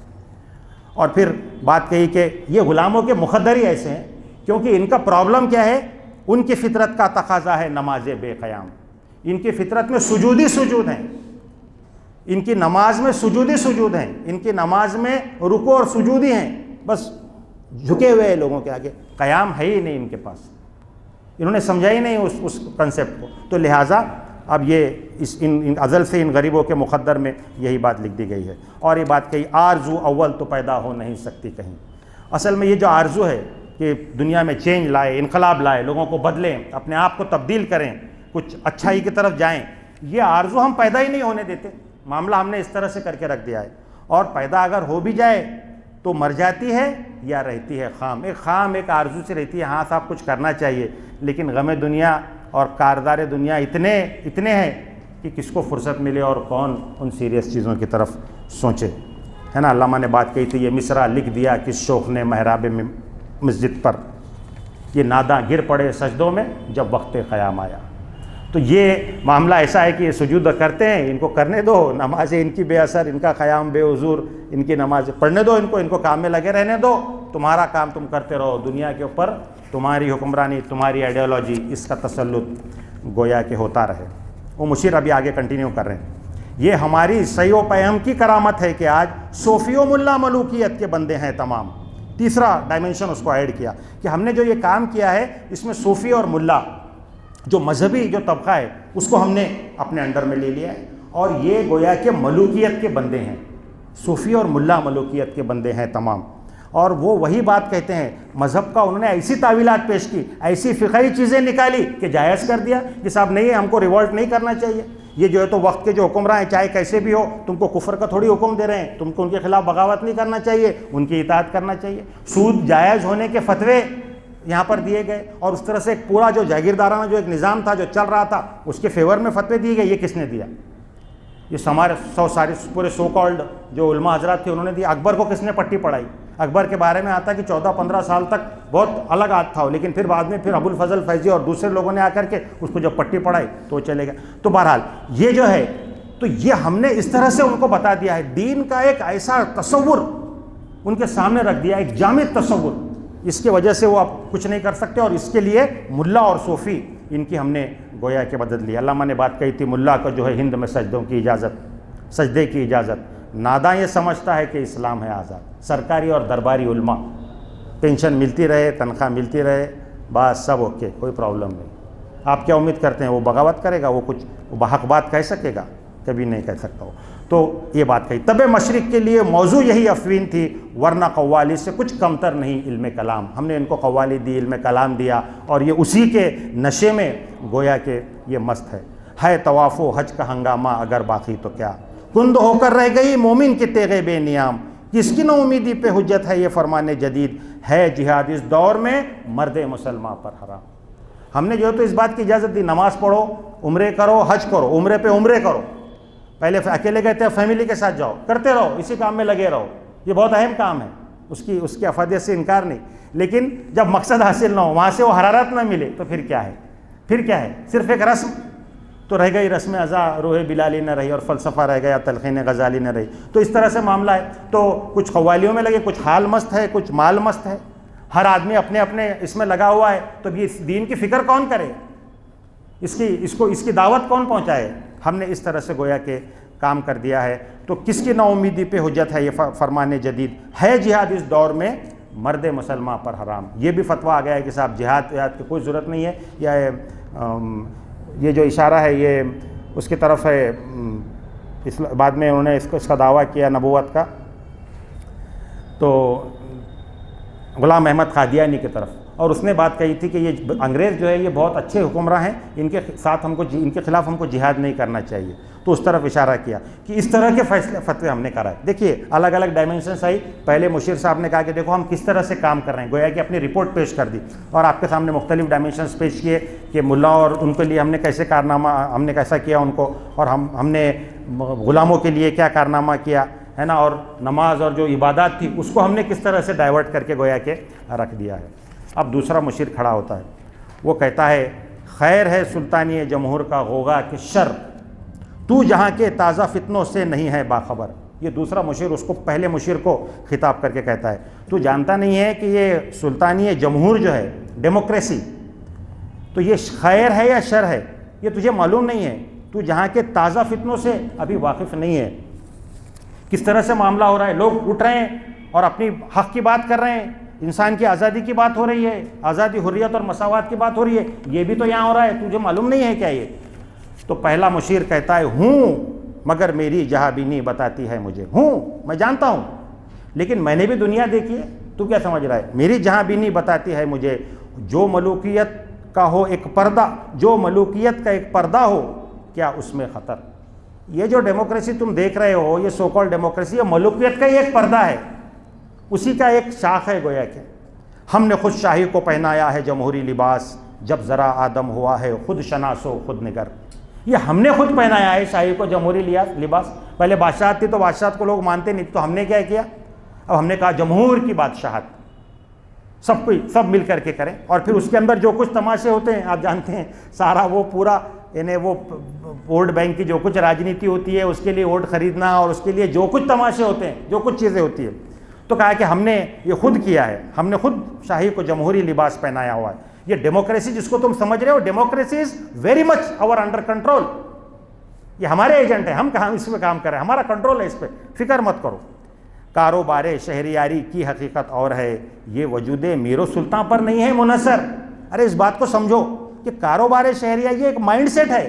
اور پھر بات کہی کہ یہ غلاموں کے مخدر ہی ایسے ہیں کیونکہ ان کا پرابلم کیا ہے، ان کی فطرت کا تقاضا ہے نماز بے قیام، ان کی فطرت میں سجود ہیں، ان کی نماز میں سجود ہیں، ان کی نماز میں رکوع اور سجود ہی ہیں، بس جھکے ہوئے لوگوں کے آگے، قیام ہے ہی نہیں ان کے پاس، انہوں نے سمجھا ہی نہیں اس کنسیپٹ کو۔ تو لہٰذا اب یہ ان ازل سے ان غریبوں کے مخدر میں یہی بات لکھ دی گئی ہے۔ اور یہ بات کہی آرزو اول تو پیدا ہو نہیں سکتی کہیں، اصل میں یہ جو آرزو ہے کہ دنیا میں چینج لائے، انقلاب لائے، لوگوں کو بدلیں، اپنے آپ کو تبدیل کریں، کچھ اچھائی کی طرف جائیں، یہ آرزو ہم پیدا ہی نہیں ہونے دیتے، معاملہ ہم نے اس طرح سے کر کے رکھ دیا ہے۔ اور پیدا اگر ہو بھی جائے تو مر جاتی ہے یا رہتی ہے خام، ایک آرزو سے رہتی ہے، ہاں صاحب کچھ کرنا چاہیے، لیکن غم دنیا اور کاردار دنیا اتنے ہیں کہ کس کو فرصت ملے اور کون ان سیریس چیزوں کی طرف سوچے، ہے نا۔ علامہ نے بات کہی تھی، یہ مصرع لکھ دیا کس شوخ نے محراب مسجد پر، یہ ناداں گر پڑے سجدوں میں جب وقت قیام آیا۔ تو یہ معاملہ ایسا ہے کہ یہ سجود کرتے ہیں، ان کو کرنے دو، نمازیں ان کی بے اثر، ان کا قیام بے حضور، ان کی نماز پڑھنے دو، ان کو کام میں لگے رہنے دو، تمہارا کام تم کرتے رہو، دنیا کے اوپر تمہاری حکمرانی، تمہاری آئیڈیالوجی، اس کا تسلط گویا کہ ہوتا رہے۔ وہ مشیر ابھی آگے کنٹینیو کر رہے ہیں، یہ ہماری صحیح و پیہم کی کرامت ہے کہ آج صوفی و ملا ملوکیت کے بندے ہیں تمام۔ تیسرا ڈائمنشن اس کو ایڈ کیا کہ ہم نے جو یہ کام کیا ہے اس میں صوفی اور ملا جو مذہبی جو طبقہ ہے اس کو ہم نے اپنے انڈر میں لے لیا ہے، اور یہ گویا کہ ملوکیت کے بندے ہیں، صوفی اور ملا ملوکیت کے بندے ہیں تمام۔ اور وہ وہی بات کہتے ہیں، مذہب کا انہوں نے ایسی تعویلات پیش کی، ایسی فقہی چیزیں نکالی کہ جائز کر دیا کہ صاحب نہیں، ہم کو ریوولٹ نہیں کرنا چاہیے، یہ جو ہے تو وقت کے جو حکمراں ہیں چاہے کیسے بھی ہو، تم کو کفر کا تھوڑی حکم دے رہے ہیں، تم کو ان کے خلاف بغاوت نہیں کرنا چاہیے، ان کی اطاعت کرنا چاہیے۔ سود جائز ہونے کے فتوے یہاں پر دیے گئے، اور اس طرح سے ایک پورا جو جاگیردارانہ جو ایک نظام تھا جو چل رہا تھا اس کے فیور میں فتوے دیے گئے۔ یہ کس نے دیا؟ یہ ہمارے سارے پورے سو کالڈ جو علماء حضرات تھے انہوں نے دیا۔ اکبر کو کس نے پٹی پڑھائی؟ اکبر کے بارے میں آتا کہ 14-15 سال تک بہت الگ آت تھا، لیکن پھر بعد میں پھر ابو الفضل فیضی اور دوسرے لوگوں نے آ کر کے اس کو جب پٹی پڑھائی تو وہ چلے گئے۔ تو بہرحال یہ جو ہے تو یہ ہم نے اس طرح سے ان کو بتا دیا ہے، دین کا ایک ایسا تصور ان کے سامنے رکھ دیا، ایک جامع تصور، اس کی وجہ سے وہ اب کچھ نہیں کر سکتے، اور اس کے لیے ملا اور صوفی ان کی ہم نے گویا کہ مدد لی۔ علامہ نے بات کہی تھی، ملا کو جو ہے ہند میں سجدوں کی اجازت، سجدے کی اجازت، ناداں یہ سمجھتا ہے کہ اسلام ہے آزاد۔ سرکاری اور درباری علماء، پینشن ملتی رہے، تنخواہ ملتی رہے، بس سب اوکے، کوئی پرابلم نہیں۔ آپ کیا امید کرتے ہیں وہ بغاوت کرے گا؟ وہ کچھ بحق بات کہہ سکے گا؟ کبھی نہیں کہہ سکتا ہو۔ تو یہ بات کہی۔ طب مشرق کے لیے موضوع یہی افوین تھی، ورنہ قوالی سے کچھ کمتر نہیں علم کلام۔ ہم نے ان کو قوالی دی، علم کلام دیا، اور یہ اسی کے نشے میں گویا کہ یہ مست ہے طواف و حج کا ہنگامہ اگر باقی تو کیا، کند ہو کر رہ گئی مومن کے تیغے بے نیام، کس کی نو امیدی پہ حجت ہے یہ فرمان جدید، ہے جہاد اس دور میں مرد مسلمان پر حرام۔ ہم نے جو ہے تو اس بات کی اجازت دی، نماز پڑھو، عمرے کرو، حج کرو، عمرے پہ عمرے کرو، پہلے اکیلے گئے تھے، فیملی کے ساتھ جاؤ، کرتے رہو، اسی کام میں لگے رہو، یہ بہت اہم کام ہے، اس کی افادیت سے انکار نہیں، لیکن جب مقصد حاصل نہ ہو، وہاں سے وہ حرارت نہ ملے تو پھر کیا ہے؟ پھر کیا ہے؟ صرف ایک رسم تو رہ گئی، رسم ازا روح بلالی نہ رہی، اور فلسفہ رہ گیا، تلقین غزالی نہ رہی۔ تو اس طرح سے معاملہ ہے۔ تو کچھ قوالیوں میں لگے، کچھ حال مست ہے، کچھ مال مست ہے، ہر آدمی اپنے اپنے اس میں لگا ہوا ہے۔ تو یہ دین کی فکر کون کرے؟ اس کی دعوت کون پہنچائے؟ ہم نے اس طرح سے گویا کہ کام کر دیا ہے، تو کس کی نا امیدی پہ حجت ہے یہ فرمان جدید؟ ہے جہاد اس دور میں مرد مسلمان پر حرام۔ یہ بھی فتویٰ آ گیا ہے کہ صاحب جہاد کی کوئی ضرورت نہیں ہے، یا یہ جو اشارہ ہے یہ اس کی طرف ہے، بعد میں انہوں نے اس کا دعویٰ کیا نبوت کا، تو غلام احمد قادیانی کی طرف، اور اس نے بات کہی تھی کہ یہ انگریز جو ہے یہ بہت اچھے حکمراں ہیں، ان کے ساتھ ان کے خلاف ہم کو جہاد نہیں کرنا چاہیے، تو اس طرف اشارہ کیا کہ اس طرح کے فتوے ہم نے کرائے۔ دیکھیے الگ الگ ڈائمنشنس آئی۔ پہلے مشیر صاحب نے کہا کہ دیکھو ہم کس طرح سے کام کر رہے ہیں، گویا کہ اپنی رپورٹ پیش کر دی اور آپ کے سامنے مختلف ڈائمنشنس پیش کیے کہ ملا اور ان کے لیے ہم نے کیسے کارنامہ، ہم نے کیسا کیا ان کو، اور ہم نے غلاموں کے لیے کیا کارنامہ کیا ہے نا، اور نماز اور جو عبادات تھی اس کو ہم نے کس طرح سے ڈائیورٹ کر کے گویا کہ رکھ دیا ہے۔ اب دوسرا مشیر کھڑا ہوتا ہے، وہ کہتا ہے خیر ہے سلطانی جمہور کا غوغا کہ شر، تو جہاں کے تازہ فتنوں سے نہیں ہے باخبر۔ یہ دوسرا مشیر اس کو پہلے مشیر کو خطاب کر کے کہتا ہے، تو جانتا نہیں ہے کہ یہ سلطانی جمہور جو ہے، ڈیموکریسی، تو یہ خیر ہے یا شر ہے، یہ تجھے معلوم نہیں ہے، تو جہاں کے تازہ فتنوں سے ابھی واقف نہیں ہے۔ کس طرح سے معاملہ ہو رہا ہے، لوگ اٹھ رہے ہیں اور اپنی حق کی بات کر رہے ہیں، انسان کی آزادی کی بات ہو رہی ہے، آزادی، حریت اور مساوات کی بات ہو رہی ہے، یہ بھی تو یہاں ہو رہا ہے، تجھے معلوم نہیں ہے کیا یہ؟ تو پہلا مشیر کہتا ہے ہوں مگر میری جہاں بینی بتاتی ہے مجھے، میں جانتا ہوں لیکن میں نے بھی دنیا دیکھی ہے، تو کیا سمجھ رہا ہے؟ میری جہاں بینی بتاتی ہے مجھے، جو ملوکیت کا ہو ایک پردہ، جو ملوکیت کا ایک پردہ ہو کیا اس میں خطر؟ یہ جو ڈیموکریسی تم دیکھ رہے ہو، یہ سو کال ڈیموکریسی، یہ ملوکیت کا ہی ایک پردہ ہے، اسی کا ایک شاخ ہے گویا کہ۔ ہم نے خود شاہی کو پہنایا ہے جمہوری لباس، جب ذرا آدم ہوا ہے خود شناس و خود نگر۔ یہ ہم نے خود پہنایا ہے شاہی کو جمہوری لباس۔ پہلے بادشاہت تھی تو بادشاہت کو لوگ مانتے نہیں، تو ہم نے کیا کیا؟ اب ہم نے کہا جمہور کی بادشاہت سب مل کر کے کریں، اور پھر اس کے اندر جو کچھ تماشے ہوتے ہیں آپ جانتے ہیں، سارا وہ پورا یعنی وہ ووٹ بینک کی جو کچھ راجنیتی ہوتی ہے، اس کے لیے ووٹ خریدنا اور اس کے لیے جو کچھ تماشے ہوتے ہیں، جو کچھ چیزیں ہوتی ہیں، تو کہا کہ ہم نے یہ خود کیا ہے، ہم نے خود شاہی کو جمہوری لباس پہنایا ہوا ہے۔ یہ ڈیموکریسی جس کو تم سمجھ رہے ہو، democracy is very much our under control, یہ ہمارے ایجنٹ ہیں، ہم کہاں اس پہ کام کر رہے ہیں، ہمارا کنٹرول ہے اس پہ، فکر مت کرو۔ کاروبار شہریاری کی حقیقت اور ہے، یہ وجود میر و سلطان پر نہیں ہے منحصر۔ ارے اس بات کو سمجھو کہ کاروبار شہریاری یہ ایک مائنڈ سیٹ ہے،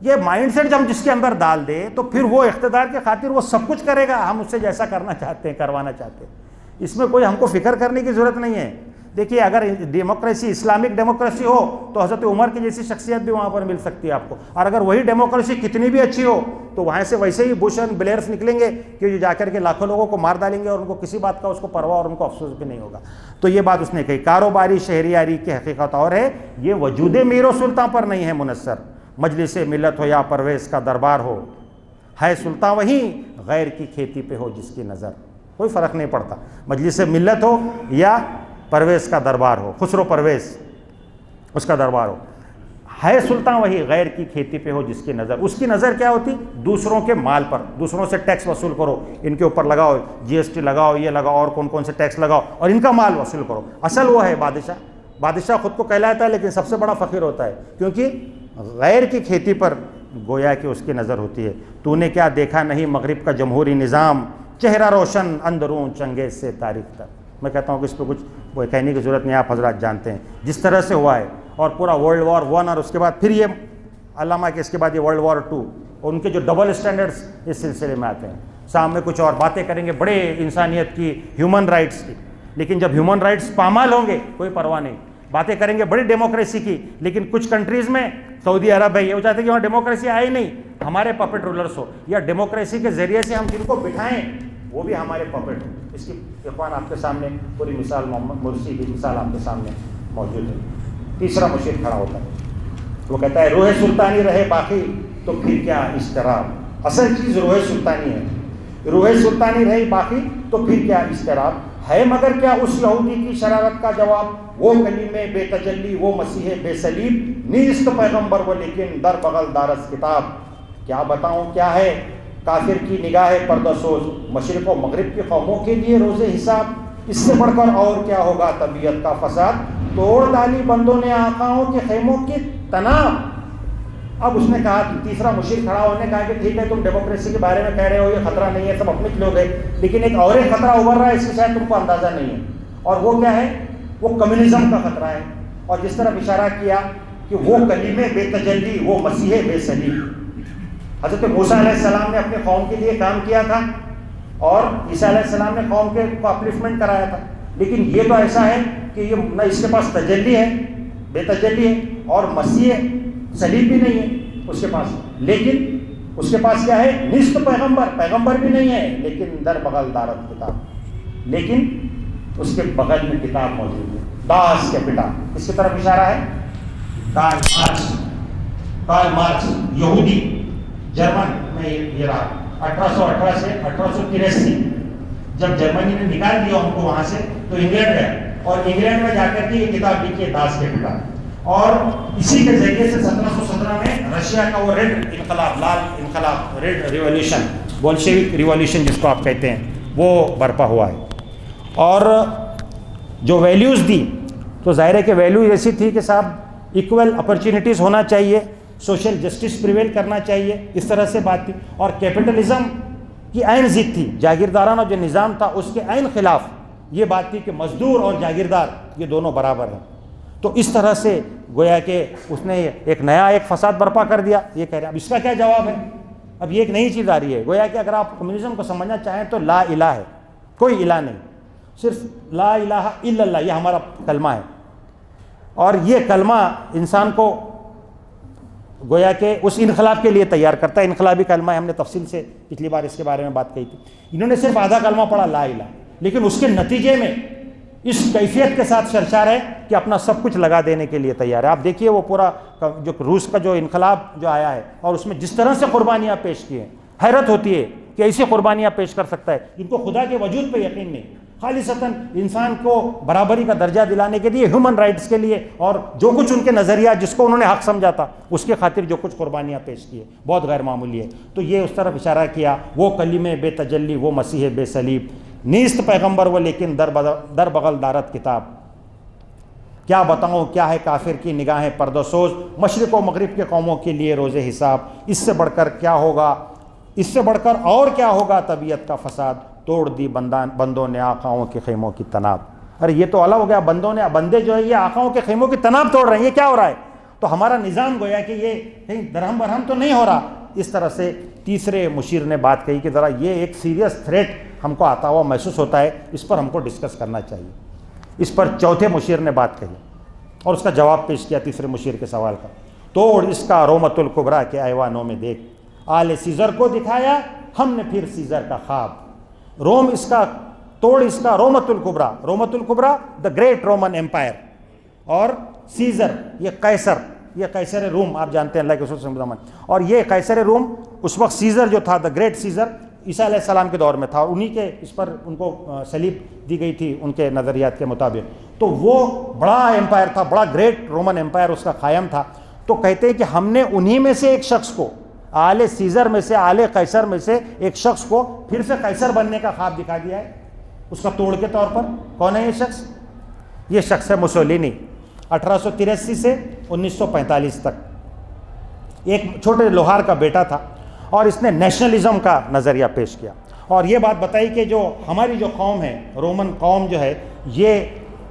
یہ مائنڈ سیٹ جب جس کے اندر ڈال دے تو پھر وہ اقتدار کے خاطر وہ سب کچھ کرے گا، ہم اس سے جیسا کرنا چاہتے ہیں کروانا چاہتے ہیں، اس میں کوئی ہم کو فکر کرنے کی ضرورت نہیں ہے۔ دیکھیے اگر ڈیموکریسی اسلامک ڈیموکریسی ہو تو حضرت عمر کی جیسی شخصیت بھی وہاں پر مل سکتی ہے آپ کو، اور اگر وہی ڈیموکریسی کتنی بھی اچھی ہو تو وہاں سے ویسے ہی بش اینڈ بلیئرس نکلیں گے کہ جو جا کر کے لاکھوں لوگوں کو مار ڈالیں گے اور ان کو کسی بات کا اس کو پرواہ اور ان کو افسوس بھی نہیں ہوگا۔ تو یہ بات اس نے کہی، کاروباری شہریاری کی حقیقت اور ہے، یہ وجود میر و سلطان پر نہیں ہے منحصر۔ مجلس ملت ہو یا پرویز کا دربار ہو، ہے سلطان وہیں غیر کی کھیتی پہ ہو جس کی نظر، کوئی فرق نہیں پڑتا، مجلس ملت ہو یا پرویز کا دربار ہو، خسرو پرویز اس کا دربار ہو، ہے سلطان وہی غیر کی کھیتی پہ ہو جس کی نظر۔ اس کی نظر کیا ہوتی؟ دوسروں کے مال پر، دوسروں سے ٹیکس وصول کرو، ان کے اوپر لگاؤ جی ایس ٹی لگاؤ، یہ لگاؤ اور کون کون سے ٹیکس لگاؤ اور ان کا مال وصول کرو۔ اصل وہ ہے بادشاہ، بادشاہ خود کو کہلاتا ہے لیکن سب سے بڑا فقیر ہوتا ہے، کیونکہ غیر کی کھیتی پر گویا کہ اس کی نظر ہوتی ہے۔ تو نے کیا دیکھا نہیں مغرب کا جمہوری نظام، چہرہ روشن اندرون چنگیز سے تاریخ تک۔ میں کہتا ہوں کہ اس پہ کچھ وہ کہنے کی ضرورت نہیں، آپ حضرات جانتے ہیں جس طرح سے ہوا ہے، اور پورا ورلڈ وار 1 اور اس کے بعد پھر یہ علامہ کے اس کے بعد یہ ورلڈ وار 2، ان کے جو ڈبل اسٹینڈرڈس اس سلسلے میں آتے ہیں، سامنے کچھ اور باتیں کریں گے بڑے انسانیت کی، ہیومن رائٹس کی، لیکن جب ہیومن رائٹس پامال ہوں گے کوئی پرواہ نہیں، باتیں کریں گے بڑی ڈیموکریسی کی، لیکن کچھ کنٹریز میں سعودی عرب ہے، یہ وہ چاہتے ہیں کہ وہاں ڈیموکریسی آئے نہیں، ہمارے پپٹ رولرس ہو، یا ڈیموکریسی کے ذریعے سے ہم جن کو بٹھائیں وہ بھی ہمارے پپٹ ہو۔ اس کی اخوان آپ کے سامنے پوری مثال محمد مرسی کی مثال آپ کے سامنے موجود ہے۔ تیسرا مشیر کھڑا ہوتا ہے، وہ کہتا ہے روح سلطانی رہے باقی تو پھر کیا اضطراب۔ اصل چیز روح سلطانی ہے، روح سلطانی رہے باقی تو پھر کیا اضطراب ہے، مگر کیا اس یہودی کی شرارت کا جواب، وہ کلیم بے تجلی وہ مسیح بے صلیب، نیست پیغمبر وہ لیکن در بغل دارس کتاب۔ کیا بتاؤں کیا ہے کافر کی نگاہ پردہ سوز، مشرق و مغرب کی قوموں کے لیے روز حساب، اس سے بڑھ کر اور کیا ہوگا طبیعت کا فساد، توڑ ڈالی بندوں نے آقاؤں کے خیموں کی تناب۔ اب اس نے کہا کہ تیسرا مشیر کھڑا ہونے کہا کہ ٹھیک ہے تم ڈیموکریسی کے بارے میں کہہ رہے ہو یہ خطرہ نہیں ہے، سب اپنے لوگ ہیں، لیکن ایک اور ایک خطرہ ابھر رہا ہے، اس کی شاید تم کو اندازہ نہیں ہے، اور وہ کیا ہے؟ وہ کمیونزم کا خطرہ ہے۔ اور جس طرح اشارہ کیا کہ وہ کلیم بے تجلی، وہ مسیح بے صلیب۔ حضرت موسیٰ علیہ السلام نے اپنے قوم کے لیے کام کیا تھا اور عیسیٰ علیہ السلام نے قوم کے کو اپلفمنٹ کرایا تھا، لیکن یہ تو ایسا ہے کہ یہ نہ اس کے پاس تجلی ہے، بے تجلی ہے، اور مسیح صلیب بھی نہیں ہے اس کے پاس، لیکن اس کے پاس کیا ہے؟ نصف پیغمبر بھی نہیں ہے، لیکن در بغل دارت کتاب، لیکن اس کے بغل میں کتاب موجود ہے، داس کیپٹا۔ اس کی طرف اشارہ ہے کارل مارکس، یہودی، جرمن میں یہ رہا 1818 سے 1883، جب جرمنی نے نکال دیا ان کو وہاں سے تو انگلینڈ گئے، اور انگلینڈ میں جا کر کے یہ کتاب لکھی ہے داس کیپٹا، اور اسی کے ذریعے سے 1717 میں رشیا کا وہ ریڈ انقلاب، لال انقلاب، ریڈ ریولیوشن، بولشیوک ریولیوشن جس کو آپ کہتے ہیں، وہ برپا ہوا ہے۔ اور جو ویلیوز دی تو ظاہر ہے کہ ویلیو ایسی تھی کہ صاحب ایکول اپرچونیٹیز ہونا چاہیے، سوشل جسٹس پریویل کرنا چاہیے، اس طرح سے بات تھی، اور کیپٹلزم کی عین ضد تھی، جاگیردارانہ جو نظام تھا اس کے عین خلاف یہ بات تھی کہ مزدور اور جاگیردار یہ دونوں برابر ہیں۔ تو اس طرح سے گویا کہ اس نے ایک نیا ایک فساد برپا کر دیا۔ یہ کہہ رہے ہیں اب اس کا کیا جواب ہے؟ اب یہ ایک نئی چیز آ رہی ہے، گویا کہ اگر آپ کمیونزم کو سمجھنا چاہیں تو لا الہ ہے، کوئی الہ نہیں، صرف لا الہ الا اللہ، یہ ہمارا کلمہ ہے، اور یہ کلمہ انسان کو گویا کہ اس انقلاب کے لیے تیار کرتا ہے۔ انقلابی کلمہ ہے، ہم نے تفصیل سے پچھلی بار اس کے بارے میں بات کہی تھی۔ انہوں نے صرف آدھا کلمہ پڑھا لا الہ، لیکن اس کے نتیجے میں اس کیفیت کے ساتھ سرشار ہے کہ اپنا سب کچھ لگا دینے کے لیے تیار ہے۔ آپ دیکھیے وہ پورا جو روس کا جو انقلاب جو آیا ہے اور اس میں جس طرح سے قربانیاں پیش کی ہیں، حیرت ہوتی ہے کہ ایسی قربانیاں پیش کر سکتا ہے۔ ان کو خدا کے وجود پہ یقین نہیں، خالصتاً انسان کو برابری کا درجہ دلانے کے لیے، ہیومن رائٹس کے لیے، اور جو کچھ ان کے نظریات جس کو انہوں نے حق سمجھا تھا اس کے خاطر جو کچھ قربانیاں پیش کی ہے، بہت غیر معمولی ہے۔ تو یہ اس طرف اشارہ کیا، وہ کلیم بے تجلی، وہ مسیح بے صلیب، نیست پیغمبر وہ لیکن در بغل دارت کتاب۔ کیا بتاؤں کیا ہے کافر کی نگاہیں پردہ سوز، مشرق و مغرب کے قوموں کے لیے روز حساب۔ اس سے بڑھ کر کیا ہوگا، اس سے بڑھ کر اور کیا ہوگا طبیعت کا فساد، توڑ دی بندوں نے آقاؤں کے خیموں کی تناب۔ ارے یہ تو الگ ہو گیا، بندے جو ہے یہ آقاؤں کے خیموں کی تناب توڑ رہے ہیں، یہ کیا ہو رہا ہے؟ تو ہمارا نظام گویا کہ یہ کہیں درہم برہم تو نہیں ہو رہا۔ اس طرح سے تیسرے مشیر نے بات کہی کہ ذرا یہ ایک سیریس تھریٹ ہم کو آتا ہوا محسوس ہوتا ہے، اس پر ہم کو ڈسکس کرنا چاہیے۔ اس پر چوتھے مشیر نے بات کہی اور اس کا جواب پیش کیا تیسرے مشیر کے سوال کا۔ توڑ اس کا رومت الکبریٰ کے ایوانوں میں دیکھ، آل سیزر کو دکھایا ہم نے پھر سیزر کا خواب۔ روم اس کا، توڑ اس کا رومت الکبریٰ، رومت الکبریٰ دا گریٹ رومن امپائر، اور سیزر یہ قیصر روم، آپ جانتے ہیں اللہ کے رسول صلی اللہ علیہ وسلم، اور یہ قیصر روم اس وقت سیزر جو تھا، دا گریٹ سیزر، عیسیٰ علیہ السلام کے دور میں تھا، انہی کے اس پر ان کو صلیب دی گئی تھی ان کے نظریات کے مطابق۔ تو وہ بڑا امپائر تھا، بڑا گریٹ رومن امپائر اس کا قائم تھا۔ تو کہتے ہیں کہ ہم نے انہی میں سے ایک شخص کو، آل سیزر میں سے، آل قیصر میں سے ایک شخص کو پھر سے قیصر بننے کا خواب دکھا دیا ہے، اس کا توڑ کے طور پر۔ کون ہے یہ شخص؟ یہ شخص ہے مسولینی، 1883 سے 1945 تک۔ ایک چھوٹے لوہار کا بیٹا تھا اور اس نے نیشنلزم کا نظریہ پیش کیا، اور یہ بات بتائی کہ جو ہماری جو قوم ہے، رومن قوم جو ہے، یہ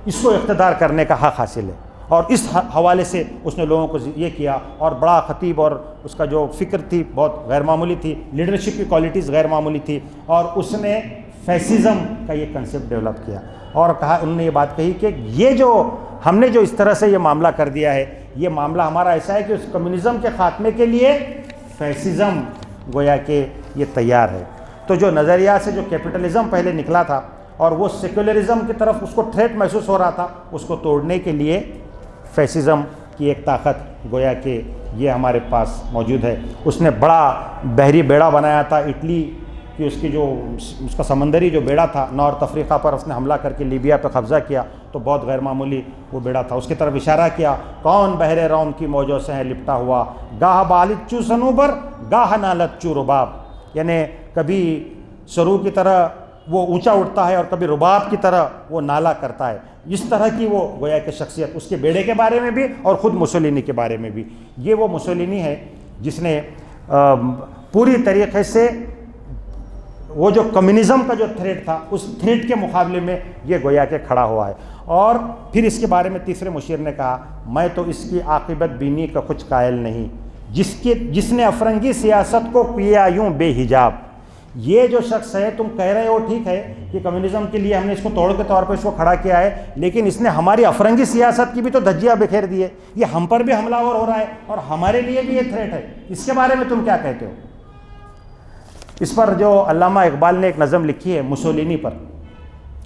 اس کو اقتدار کرنے کا حق حاصل ہے، اور اس حوالے سے اس نے لوگوں کو یہ کیا، اور بڑا خطیب، اور اس کا جو فکر تھی بہت غیر معمولی تھی، لیڈرشپ کی کوالٹیز غیر معمولی تھی، اور اس نے فیسزم کا یہ کنسیپٹ ڈیولپ کیا، اور کہا، انہوں نے یہ بات کہی کہ یہ جو ہم نے جو اس طرح سے یہ معاملہ کر دیا ہے، یہ معاملہ ہمارا ایسا ہے کہ اس کمیونزم کے خاتمے کے لیے فیسزم گویا کہ یہ تیار ہے۔ تو جو نظریات سے جو کیپٹلزم پہلے نکلا تھا اور وہ سیکولرزم کی طرف اس کو تھریٹ محسوس ہو رہا تھا، اس کو توڑنے کے لیے فیسزم کی ایک طاقت گویا کہ یہ ہمارے پاس موجود ہے۔ اس نے بڑا بحری بیڑا بنایا تھا، اٹلی کی اس کی جو اس کا سمندری جو بیڑا تھا، نارتھ افریقہ پر اس نے حملہ کر کے لیبیا پہ قبضہ کیا، تو بہت غیر معمولی وہ بیڑا تھا۔ اس کی طرف اشارہ کیا، کون بحر روم کی موجوں سے ہے لپٹا ہوا، گاہ بالت چو صنوبر گاہ نالت چو رباب، یعنی کبھی سرو کی طرح وہ اونچا اٹھتا ہے اور کبھی رباب کی طرح وہ نالا کرتا ہے. اس طرح کی وہ گویا کہ شخصیت, اس کے بیڑے کے بارے میں بھی اور خود مسولینی کے بارے میں بھی. یہ وہ مسولینی ہے جس نے پوری طریقے سے وہ جو کمیونزم کا جو تھریٹ تھا اس تھریٹ کے مقابلے میں یہ گویا کہ کھڑا ہوا ہے. اور پھر اس کے بارے میں تیسرے مشیر نے کہا, میں تو اس کی عاقبت بینی کا کچھ قائل نہیں جس نے افرنگی سیاست کو کیا یوں بے حجاب. یہ جو شخص ہے, تم کہہ رہے ہو ٹھیک ہے کہ کمیونزم کے لیے ہم نے اس کو توڑ کے طور پہ اس کو کھڑا کیا ہے, لیکن اس نے ہماری افرنگی سیاست کی بھی تو دھجیاں بکھیر دی ہے. یہ ہم پر بھی حملہ ہو رہا ہے اور ہمارے لیے بھی یہ تھریٹ ہے. اس کے بارے میں تم کیا کہتے ہو؟ اس پر جو علامہ اقبال نے ایک نظم لکھی ہے مسولینی پر,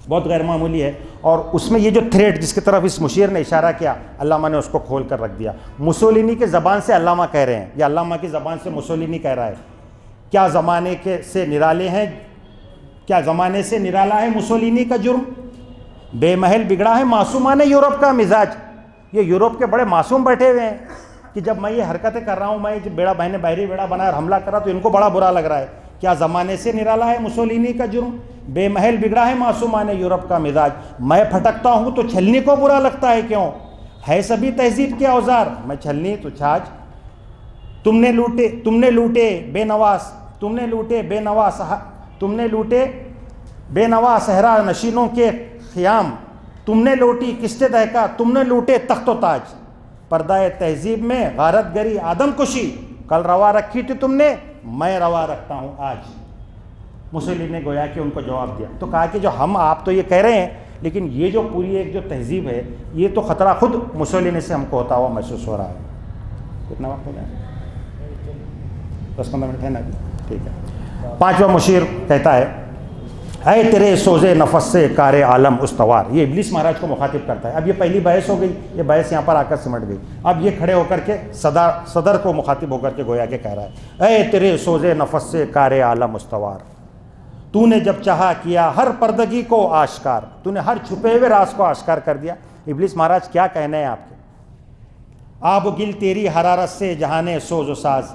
بہت غیر معمولی ہے, اور اس میں یہ جو تھریٹ جس کی طرف اس مشیر نے اشارہ کیا, علامہ نے اس کو کھول کر رکھ دیا. مسولینی کے زبان سے علامہ کہہ رہے ہیں, یا علامہ کی زبان سے مسولینی کہہ رہا ہے, کیا زمانے سے نرالے ہیں, کیا زمانے سے نرالا ہے مسولینی کا جرم, بے محل بگڑا ہے معصومان یورپ کا مزاج. یہ یورپ کے بڑے معصوم بیٹھے ہوئے ہیں کہ جب میں یہ حرکتیں کر رہا ہوں, میں جب بیڑا بہنے بحری بیڑا بنا اور حملہ کر رہا تو ان کو بڑا برا لگ رہا ہے. کیا زمانے سے نرالا ہے مسولینی کا جرم, بے محل بگڑا ہے معصومان یورپ کا مزاج. میں پھٹکتا ہوں تو چھلنی کو برا لگتا ہے کیوں, ہے سبھی تہذیب کے اوزار, میں چھلنی تو چھاج. تم نے لوٹے بے نواس, تم نے لوٹے بے نوا صحرا نشینوں کے خیام, تم نے لوٹی قسط دہکا, تم نے لوٹے تخت و تاج. پردہ تہذیب میں غارت گری آدم کشی, کل روا رکھی تھی تم نے, میں روا رکھتا ہوں آج. مسولینی نے گویا کہ ان کو جواب دیا, تو کہا کہ جو ہم آپ تو یہ کہہ رہے ہیں, لیکن یہ جو پوری ایک جو تہذیب ہے, یہ تو خطرہ خود مسولینی سے ہم کو ہوتا ہوا محسوس ہو رہا ہے. کتنا وقت ہو گیا؟ 10-15 منٹ ہے نا, ٹھیک ہے. پانچواں مشیر کہتا ہے, اے تیرے سوزے نفس سے کار عالم استوار. یہ ابلیس مہاراج کو مخاطب کرتا ہے. اب یہ پہلی بحث ہو گئی, یہ بحث یہاں پر آ کر سمٹ گئی. اب یہ کھڑے ہو کر کے صدر کو مخاطب ہو کر کے گویا کہ کہہ رہا ہے, اے تیرے سوزے نفس سے کار عالم استوار, تو نے جب چاہا کیا ہر پردگی کو آشکار. تو نے ہر چھپے ہوئے راز کو آشکار کر دیا. ابلیس مہاراج کیا کہنے ہیں آپ کے. آب و گل تیری حرارت سے جہانے سوز و ساز,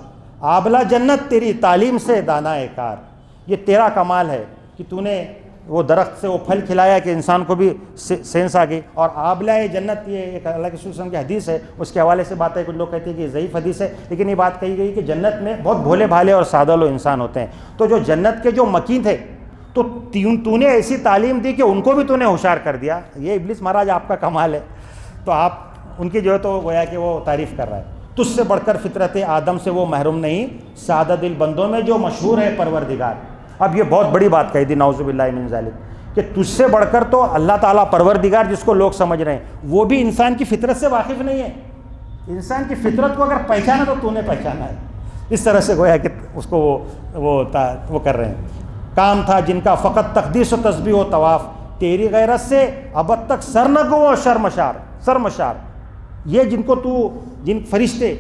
آبلا جنت تیری تعلیم سے دانائے کار. یہ تیرا کمال ہے کہ تو نے وہ درخت سے وہ پھل کھلایا کہ انسان کو بھی سینس آ گئی. اور آبلا جنت, یہ ایک اللہ کے رسول صلی اللہ علیہ وسلم کی حدیث ہے, اس کے حوالے سے بات ہے. کچھ لوگ کہتے ہیں کہ یہ ضعیف حدیث ہے, لیکن یہ بات کہی گئی کہ جنت میں بہت بھولے بھالے اور سادہ لو انسان ہوتے ہیں. تو جو جنت کے جو مکین تھے, تو نے ایسی تعلیم دی کہ ان کو بھی تو نے ہوشیار کر دیا. یہ ابلیس مہاراج آپ کا کمال ہے. تو آپ ان کی جو ہے تو گویا کہ وہ تعریف کر رہا ہے. تجھ سے بڑھ کر فطرت آدم سے وہ محروم نہیں, سادہ دل بندوں میں جو مشہور ہے پروردگار. اب یہ بہت بڑی بات کہی دی نعوذ باللہ من ذالک, کہ تجھ سے بڑھ کر تو اللہ تعالیٰ پروردگار جس کو لوگ سمجھ رہے ہیں, وہ بھی انسان کی فطرت سے واقف نہیں ہے. انسان کی فطرت کو اگر پہچانا تو نے پہچانا ہے. اس طرح سے گویا کہ اس کو وہ کر رہے ہیں. کام تھا جن کا فقط تقدیس و تسبیح و طواف, تیری غیرت سے ابد تک سر نہ گو و شرمشار. یہ جن فرشتے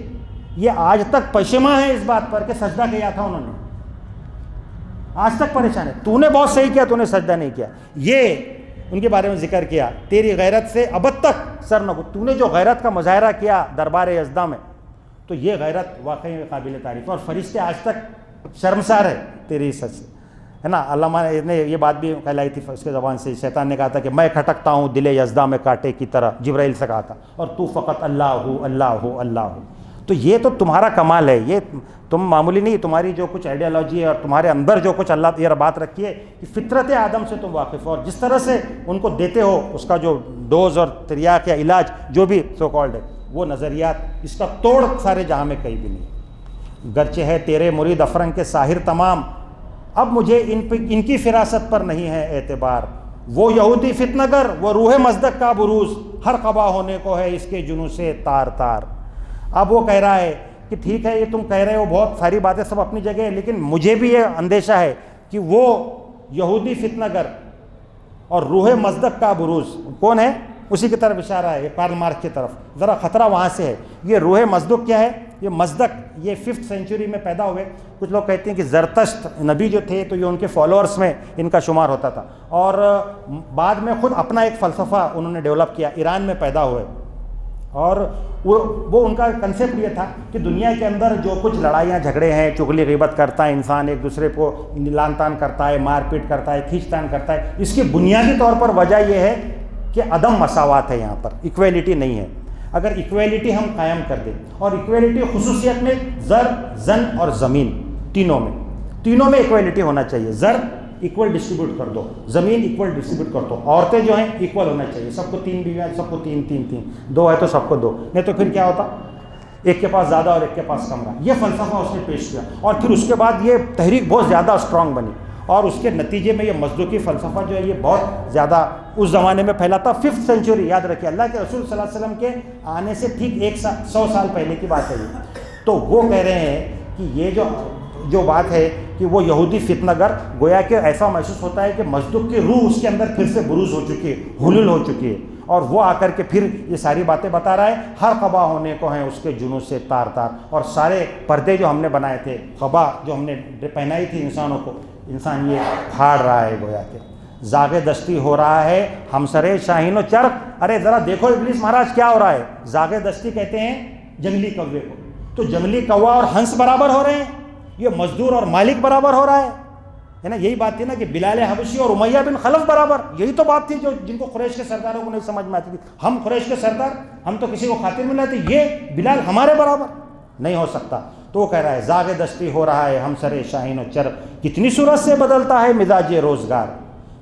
یہ آج تک پشیماں ہیں اس بات پر کہ سجدہ کیا تھا انہوں نے, آج تک پریشان ہے. تو نے بہت صحیح کیا, تو نے سجدہ نہیں کیا. یہ ان کے بارے میں ذکر کیا, تیری غیرت سے ابد تک سر نہ گو. تو نے جو غیرت کا مظاہرہ کیا دربار یزداں میں, تو یہ غیرت واقعی قابل تعریف. اور فرشتے آج تک شرمسار ہے تیری سچ سے, ہے نا. علامہ نے یہ بات بھی کہلائی تھی اس کے زبان سے. شیطان نے کہا تھا کہ میں کھٹکتا ہوں دل یزداں میں کانٹے کی طرح, جبرائیل سے کہا تھا, اور تو فقط اللہ ہو اللہ ہو اللہ ہو. تو یہ تو تمہارا کمال ہے. یہ تم معمولی نہیں, تمہاری جو کچھ آئیڈیالوجی ہے اور تمہارے اندر جو کچھ اللہ یہ بات رکھی ہے کہ فطرت آدم سے تم واقف ہو, اور جس طرح سے ان کو دیتے ہو اس کا جو ڈوز اور تریاق یا علاج جو بھی سو کالڈ ہے, وہ نظریات, اس کا توڑ سارے جہاں میں کہیں بھی نہیں. گرچہ ہے تیرے مرید افرنگ کے ساحر تمام, اب مجھے ان کی فراست پر نہیں ہے اعتبار. وہ یہودی فتنہ گر, وہ روح مصدق کا بروز, ہر قبا ہونے کو ہے اس کے جنوں سے تار تار. اب وہ کہہ رہا ہے کہ ٹھیک ہے, یہ تم کہہ رہے ہو بہت ساری باتیں سب اپنی جگہ, لیکن مجھے بھی یہ اندیشہ ہے کہ وہ یہودی فتنہ گر اور روح مصدق کا بروز کون ہے, اسی کی طرف اشارہ ہے, یہ کارل مارکس کی طرف. ذرا خطرہ وہاں سے ہے. یہ روح مصدق کیا ہے؟ یہ مصدق یہ 5th سینچری میں پیدا ہوئے. کچھ لوگ کہتے ہیں کہ زرتشت نبی جو تھے تو یہ ان کے فالوورز میں ان کا شمار ہوتا تھا, اور بعد میں خود اپنا ایک فلسفہ انہوں نے ڈیولپ کیا, ایران میں پیدا ہوئے. اور وہ ان کا کنسیپٹ یہ تھا کہ دنیا کے اندر جو کچھ لڑائیاں جھگڑے ہیں، چغلی غیبت کرتا ہے انسان، ایک دوسرے کو لان تان کرتا ہے، مار پیٹ کرتا ہے، کھینچ تان کرتا ہے، اس کی بنیادی طور پر وجہ یہ ہے کہ عدم مساوات ہے، یہاں پر ایکویلٹی نہیں ہے۔ اگر ایکویلٹی ہم قائم کر دیں، اور ایکویلٹی خصوصیت میں زر، زن اور زمین، تینوں میں ایکویلٹی ہونا چاہیے۔ زر ایکول ڈسٹریبیوٹ کر دو، زمین ایکول ڈسٹریبیوٹ کر دو، عورتیں جو ہیں ایکول ہونا چاہیے، سب کو 3 بیویاں، سب کو 3، 2 ہے تو سب کو 2، نہیں تو پھر کیا ہوتا، ایک کے پاس زیادہ اور ایک کے پاس کم رہا۔ یہ فلسفہ اس نے پیش کیا، اور پھر اس کے بعد یہ تحریک بہت زیادہ اسٹرانگ بنی، اور اس کے نتیجے میں یہ مصدوقی فلسفہ جو ہے یہ بہت زیادہ اس زمانے میں پھیلا تھا۔ 5th سینچری، یاد رکھیے، اللہ کے رسول صلی اللہ علیہ وسلم کے آنے سے ٹھیک 100 سال پہلے کی بات ہے یہ۔ تو وہ کہہ رہے ہیں کہ یہ جو بات ہے کہ وہ یہودی فتنہ گر، گویا کہ ایسا محسوس ہوتا ہے کہ مصدوق کی روح اس کے اندر پھر سے بروز ہو چکی ہے، حلول ہو چکی ہے، اور وہ آ کر کے پھر یہ ساری باتیں بتا رہا ہے۔ ہر قبا ہونے کو ہیں اس کے جنوں سے تار تار، اور سارے پردے جو ہم نے بنائے تھے، قبا جو ہم نے پہنائی تھی انسانوں کو، انسان یہ پھاڑ رہا ہے، گویا کہ زاغ دستی ہو رہا ہے ہمسرے شاہین و چرخ۔ ارے ذرا دیکھو ابلیس مہاراج کیا ہو رہا ہے۔ زاغ دستی کہتے ہیں جنگلی کوے کو، تو جنگلی کوا اور ہنس برابر ہو رہے ہیں، یہ مزدور اور مالک برابر ہو رہا ہے نا۔ یہی بات تھی نا کہ بلال حبشی اور امیہ بن خلف برابر، یہی تو بات تھی جن کو قریش کے سرداروں کو نہیں سمجھ میں آتی تھی۔ ہم قریش کے سردار، ہم تو کسی کو خاطر میں لاتے، یہ بلال ہمارے برابر نہیں ہو سکتا۔ تو وہ کہہ رہا ہے زاغ دستی ہو رہا ہے ہمسر شاہین و چرخ، کتنی صورت سے بدلتا ہے مزاج روزگار،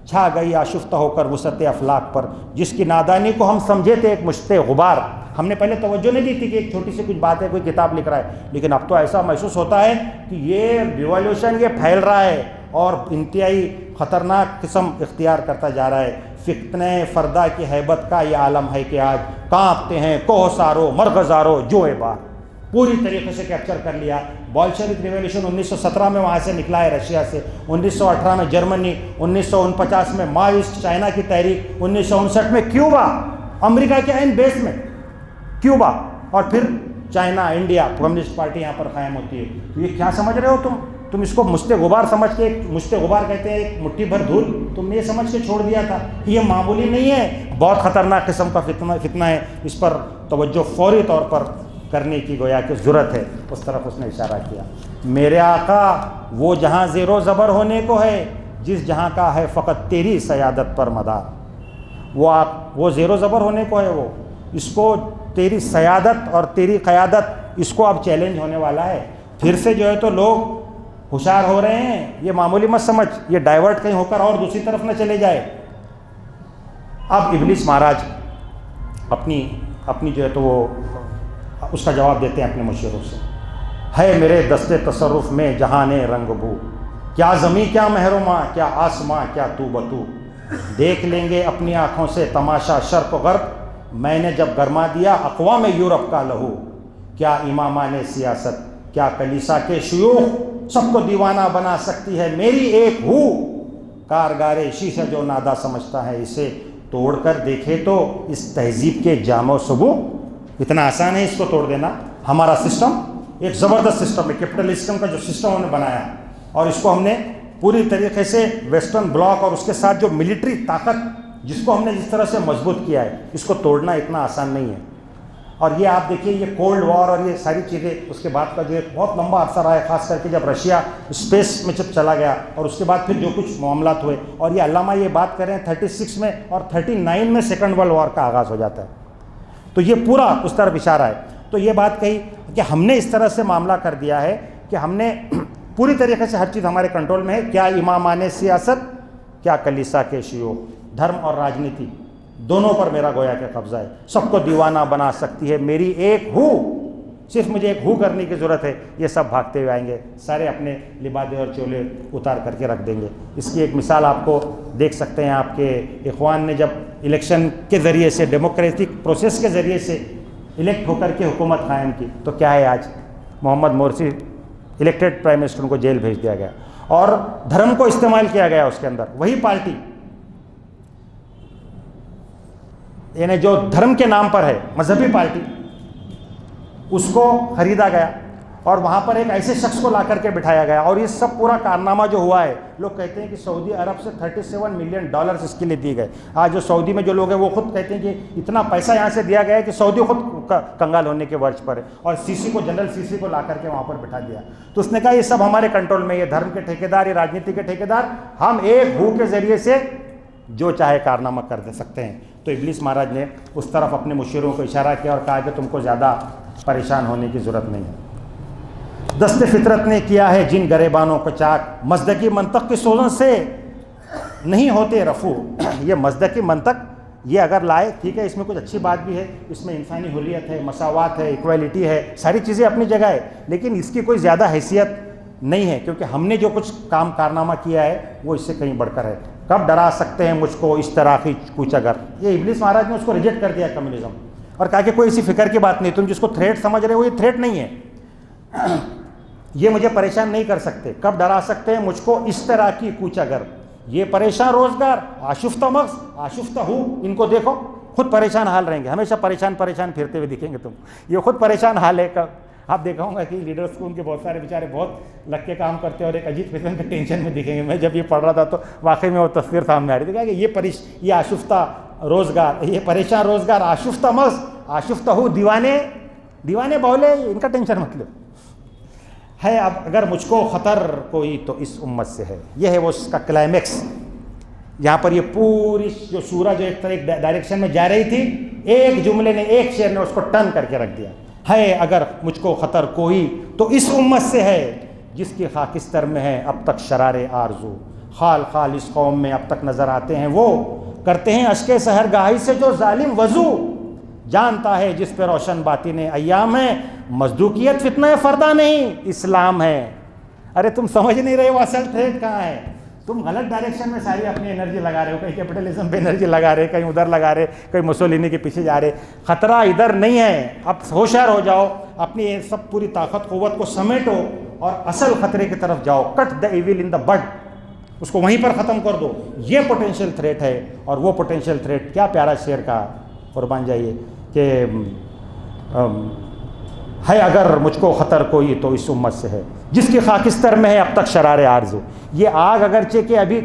چھا گئی آشفتہ ہو کر وسعت افلاک پر، جس کی نادانی کو ہم سمجھے تھے ایک مشت غبار۔ ہم نے پہلے توجہ نہیں دی تھی کہ ایک چھوٹی سی کچھ بات ہے، کوئی کتاب لکھ رہا ہے، لیکن اب تو ایسا محسوس ہوتا ہے کہ یہ ریولیوشن یہ پھیل رہا ہے اور انتہائی خطرناک قسم اختیار کرتا جا رہا ہے۔ فتنہ فردا کی ہیبت کا یہ عالم ہے کہ آج کانپتے ہیں کوہ سارو مرغزارو جوئے بار۔ پوری طریقے سے کیپچر کر لیا۔ بولشوک ریولیوشن 1917 میں وہاں سے نکلا ہے رشیا سے، 1918 میں جرمنی، 1949 میں ماویسٹ چائنا کی تحریک، 1959 میں کیوبا، امریکہ کے عین بیس میں کیوبا، اور پھر چائنا، انڈیا، کمیونسٹ پارٹی یہاں پر قائم ہوتی ہے۔ تو یہ کیا سمجھ رہے ہو تم اس کو مشت غبار سمجھ کے، مشت غبار کہتے ہیں ایک مٹھی بھر دھول، تم نے یہ سمجھ کے چھوڑ دیا تھا کہ یہ معمولی نہیں ہے، بہت خطرناک قسم کا فتنہ ہے، اس پر توجہ فوری طور پر کرنے کی گویا کہ ضرورت ہے۔ اس طرف اس نے اشارہ کیا۔ میرے آقا وہ جہاں زیر و زبر ہونے کو ہے جس جہاں کا ہے فقط تیری سیادت پر مدار۔ وہ زیر و زبر ہونے کو ہے، وہ اس کو تیری سیادت اور تیری قیادت، اس کو اب چیلنج ہونے والا ہے۔ پھر سے جو ہے تو لوگ ہوشیار ہو رہے ہیں، یہ معمولی مت سمجھ، یہ ڈائیورٹ کہیں ہو کر اور دوسری طرف نہ چلے جائے۔ اب ابلیس مہاراج اپنی جو ہے تو وہ اس کا جواب دیتے ہیں اپنے مشوروں سے۔ ہے میرے دستے تصرف میں جہان رنگ بو، کیا زمیں کیا محروماں، کیا آسماں کیا تو بتو، دیکھ لیں گے اپنی آنکھوں سے تماشا شرق و غرب، میں نے جب گرما دیا اقوام یورپ کا لہو، کیا امامان سیاست کیا کلیسا کے شیوخ، سب کو دیوانہ بنا سکتی ہے میری ایک ہو، کارگار شیشہ جو نادا سمجھتا ہے اسے توڑ کر دیکھے تو اس تہذیب کے جام و صبو۔ اتنا آسان ہے اس کو توڑ دینا۔ ہمارا سسٹم ایک زبردست سسٹم ہے، کیپٹلزم کا جو سسٹم ہم نے بنایا، اور اس کو ہم نے پوری طریقے سے ویسٹرن بلاک اور اس کے ساتھ جو ملٹری طاقت جس کو ہم نے جس طرح سے مضبوط کیا ہے، اس کو توڑنا اتنا آسان نہیں ہے۔ اور یہ آپ دیکھیے، یہ کولڈ وار اور یہ ساری چیزیں اس کے بعد کا جو ایک بہت لمبا عرصہ رہا ہے، خاص کر کے جب رشیا اسپیس میں جب چلا گیا، اور اس کے بعد پھر جو کچھ معاملات ہوئے، اور یہ علامہ یہ بات کر رہے ہیں 36 میں اور 39 میں سیکنڈ ورلڈ وار کا آغاز ہو جاتا ہے۔ تو یہ پورا اس طرف اشارہ ہے۔ تو یہ بات کہی کہ ہم نے اس طرح سے معاملہ کر دیا ہے کہ ہم نے پوری طریقے سے ہر چیز ہمارے کنٹرول میں ہے، کیا امامان سیاست کیا کلیسا کے شیوخ، دھرم اور راجنیتی دونوں پر میرا گویا کہ قبضہ ہے، سب کو دیوانہ بنا سکتی ہے میری ایک ہو، صرف مجھے ایک ہو کرنے کی ضرورت ہے، یہ سب بھاگتے ہوئے آئیں گے، سارے اپنے لبادے اور چولے اتار کر کے رکھ دیں گے۔ اس کی ایک مثال آپ کو دیکھ سکتے ہیں، آپ کے اخوان نے جب الیکشن کے ذریعے سے، ڈیموکریٹک پروسیس کے ذریعے سے الیکٹ ہو کر کے حکومت قائم کی، تو کیا ہے آج محمد مرسی الیکٹڈ پرائم منسٹر کو جیل بھیج دیا گیا، اور دھرم کو استعمال کیا گیا اس کے اندر، وہی پارٹی یعنی جو دھرم کے نام پر ہے، مذہبی پارٹی، اس کو خریدا گیا، اور وہاں پر ایک ایسے شخص کو لا کر کے بٹھایا گیا، اور یہ سب پورا کارنامہ جو ہوا ہے، لوگ کہتے ہیں کہ سعودی عرب سے $37 ملین اس کے لیے دیے گئے۔ آج جو سعودی میں جو لوگ ہیں وہ خود کہتے ہیں کہ اتنا پیسہ یہاں سے دیا گیا ہے کہ سعودی خود کنگال ہونے کے ورج پر ہے، اور سیسی کو، جنرل سیسی کو لا کر کے وہاں پر بٹھا دیا۔ تو اس نے کہا یہ سب ہمارے کنٹرول میں، یہ دھرم کے ٹھیکیدار، یہ راجنیتی کے ٹھیکیدار، ہم ایک ہو کے ذریعے سے جو چاہے کارنامہ کر دے سکتے ہیں۔ تو ابلیس مہاراج نے اس طرف اپنے مشیروں کو اشارہ کیا اور کہا کہ تم کو زیادہ پریشان ہونے کی ضرورت نہیں ہے۔ دست فطرت نے کیا ہے جن گریبانوں کو چاک، مزدقی منطق کی سوزن سے نہیں ہوتے رفو۔ یہ مزدقی منطق یہ اگر لائے، ٹھیک ہے، اس میں کچھ اچھی بات بھی ہے، اس میں انسانی حریت ہے، مساوات ہے، ایکویلٹی ہے، ساری چیزیں اپنی جگہ ہے، لیکن اس کی کوئی زیادہ حیثیت نہیں ہے، کیونکہ ہم نے جو کچھ کارنامہ کیا ہے وہ اس سے کہیں بڑھ کر ہے۔ کب ڈرا سکتے ہیں مجھ کو اس طرح کی کوچ اگر، یہ ابلیس مہاراج نے اس کو ریجیکٹ کر دیا کمیونزم، اور کہا کہ کوئی اسی فکر کی بات نہیں، تم جس کو تھریٹ سمجھ رہے ہو یہ تھریٹ نہیں ہے، یہ مجھے پریشان نہیں کر سکتے۔ کب ڈرا سکتے ہیں مجھ کو اس طرح کی کوچ اگر، یہ پریشان روزگار، آشفتہ مغز، آشفتہ ہو، ان کو دیکھو خود پریشان حال رہیں گے، ہمیشہ پریشان پھرتے ہوئے دکھیں گے تم، یہ خود پریشان حال ہے۔ آپ دیکھا ہوگا کہ لیڈرس کو ان کے بہت سارے بیچارے بہت لگ کے کام کرتے ہیں اور ایک عجیب قسم کے ٹینشن میں دکھیں گے۔ میں جب یہ پڑھ رہا تھا تو واقعی میں وہ تصویر سامنے آ رہی تھی کہ یہ آشفتہ روزگار، یہ پریشان روزگار، آشفتہ مغز، آشفتہ ہو، دیوانے بولے، ان کا ٹینشن مطلب ہے۔ اب اگر مجھ کو خطر کوئی تو اس امت سے ہے، یہ ہے وہ اس کا کلائمیکس۔ یہاں پر یہ پوری جو سورہ جو ایک طرح ایک ڈائریکشن میں جا رہی تھی، ایک جملے نے، ایک شعر نے اس کو ٹرن کر کے رکھ دیا ہے۔ اگر مجھ کو خطر کوئی تو اس امت سے ہے جس کی خاکستر میں ہے اب تک شرارے آرزو، خال خال اس قوم میں اب تک نظر آتے ہیں وہ، کرتے ہیں اشک سحرگاہی سے جو ظالم وضو، جانتا ہے جس پہ روشن باطن ایام ہے، مصدوقیت فتنہ فردہ نہیں اسلام ہے۔ ارے تم سمجھ نہیں رہے وہ اصل تھریٹ کہاں ہے، تم غلط ڈائریکشن میں ساری اپنی انرجی لگا رہے ہو، کہیں کیپٹلزم پہ انرجی لگا رہے، کہیں ادھر لگا رہے، کہیں مسولینی کے پیچھے جا رہے۔ خطرہ ادھر نہیں ہے، اب ہوشیار ہو جاؤ، اپنی یہ سب پوری طاقت قوت کو سمیٹو اور اصل خطرے کی طرف جاؤ۔ کٹ دا ایول ان دا بڈ، اس کو وہیں پر ختم کر دو، یہ پوٹینشیل تھریٹ ہے۔ اور وہ پوٹینشیل تھریٹ کیا پیارا شعر کا، قربان جائیے، کہ ہے اگر مجھ کو خطر کوئی تو اس امت سے ہے جس کی خاکستر میں ہے اب تک شرارے آرزو۔ یہ آگ اگرچہ کہ ابھی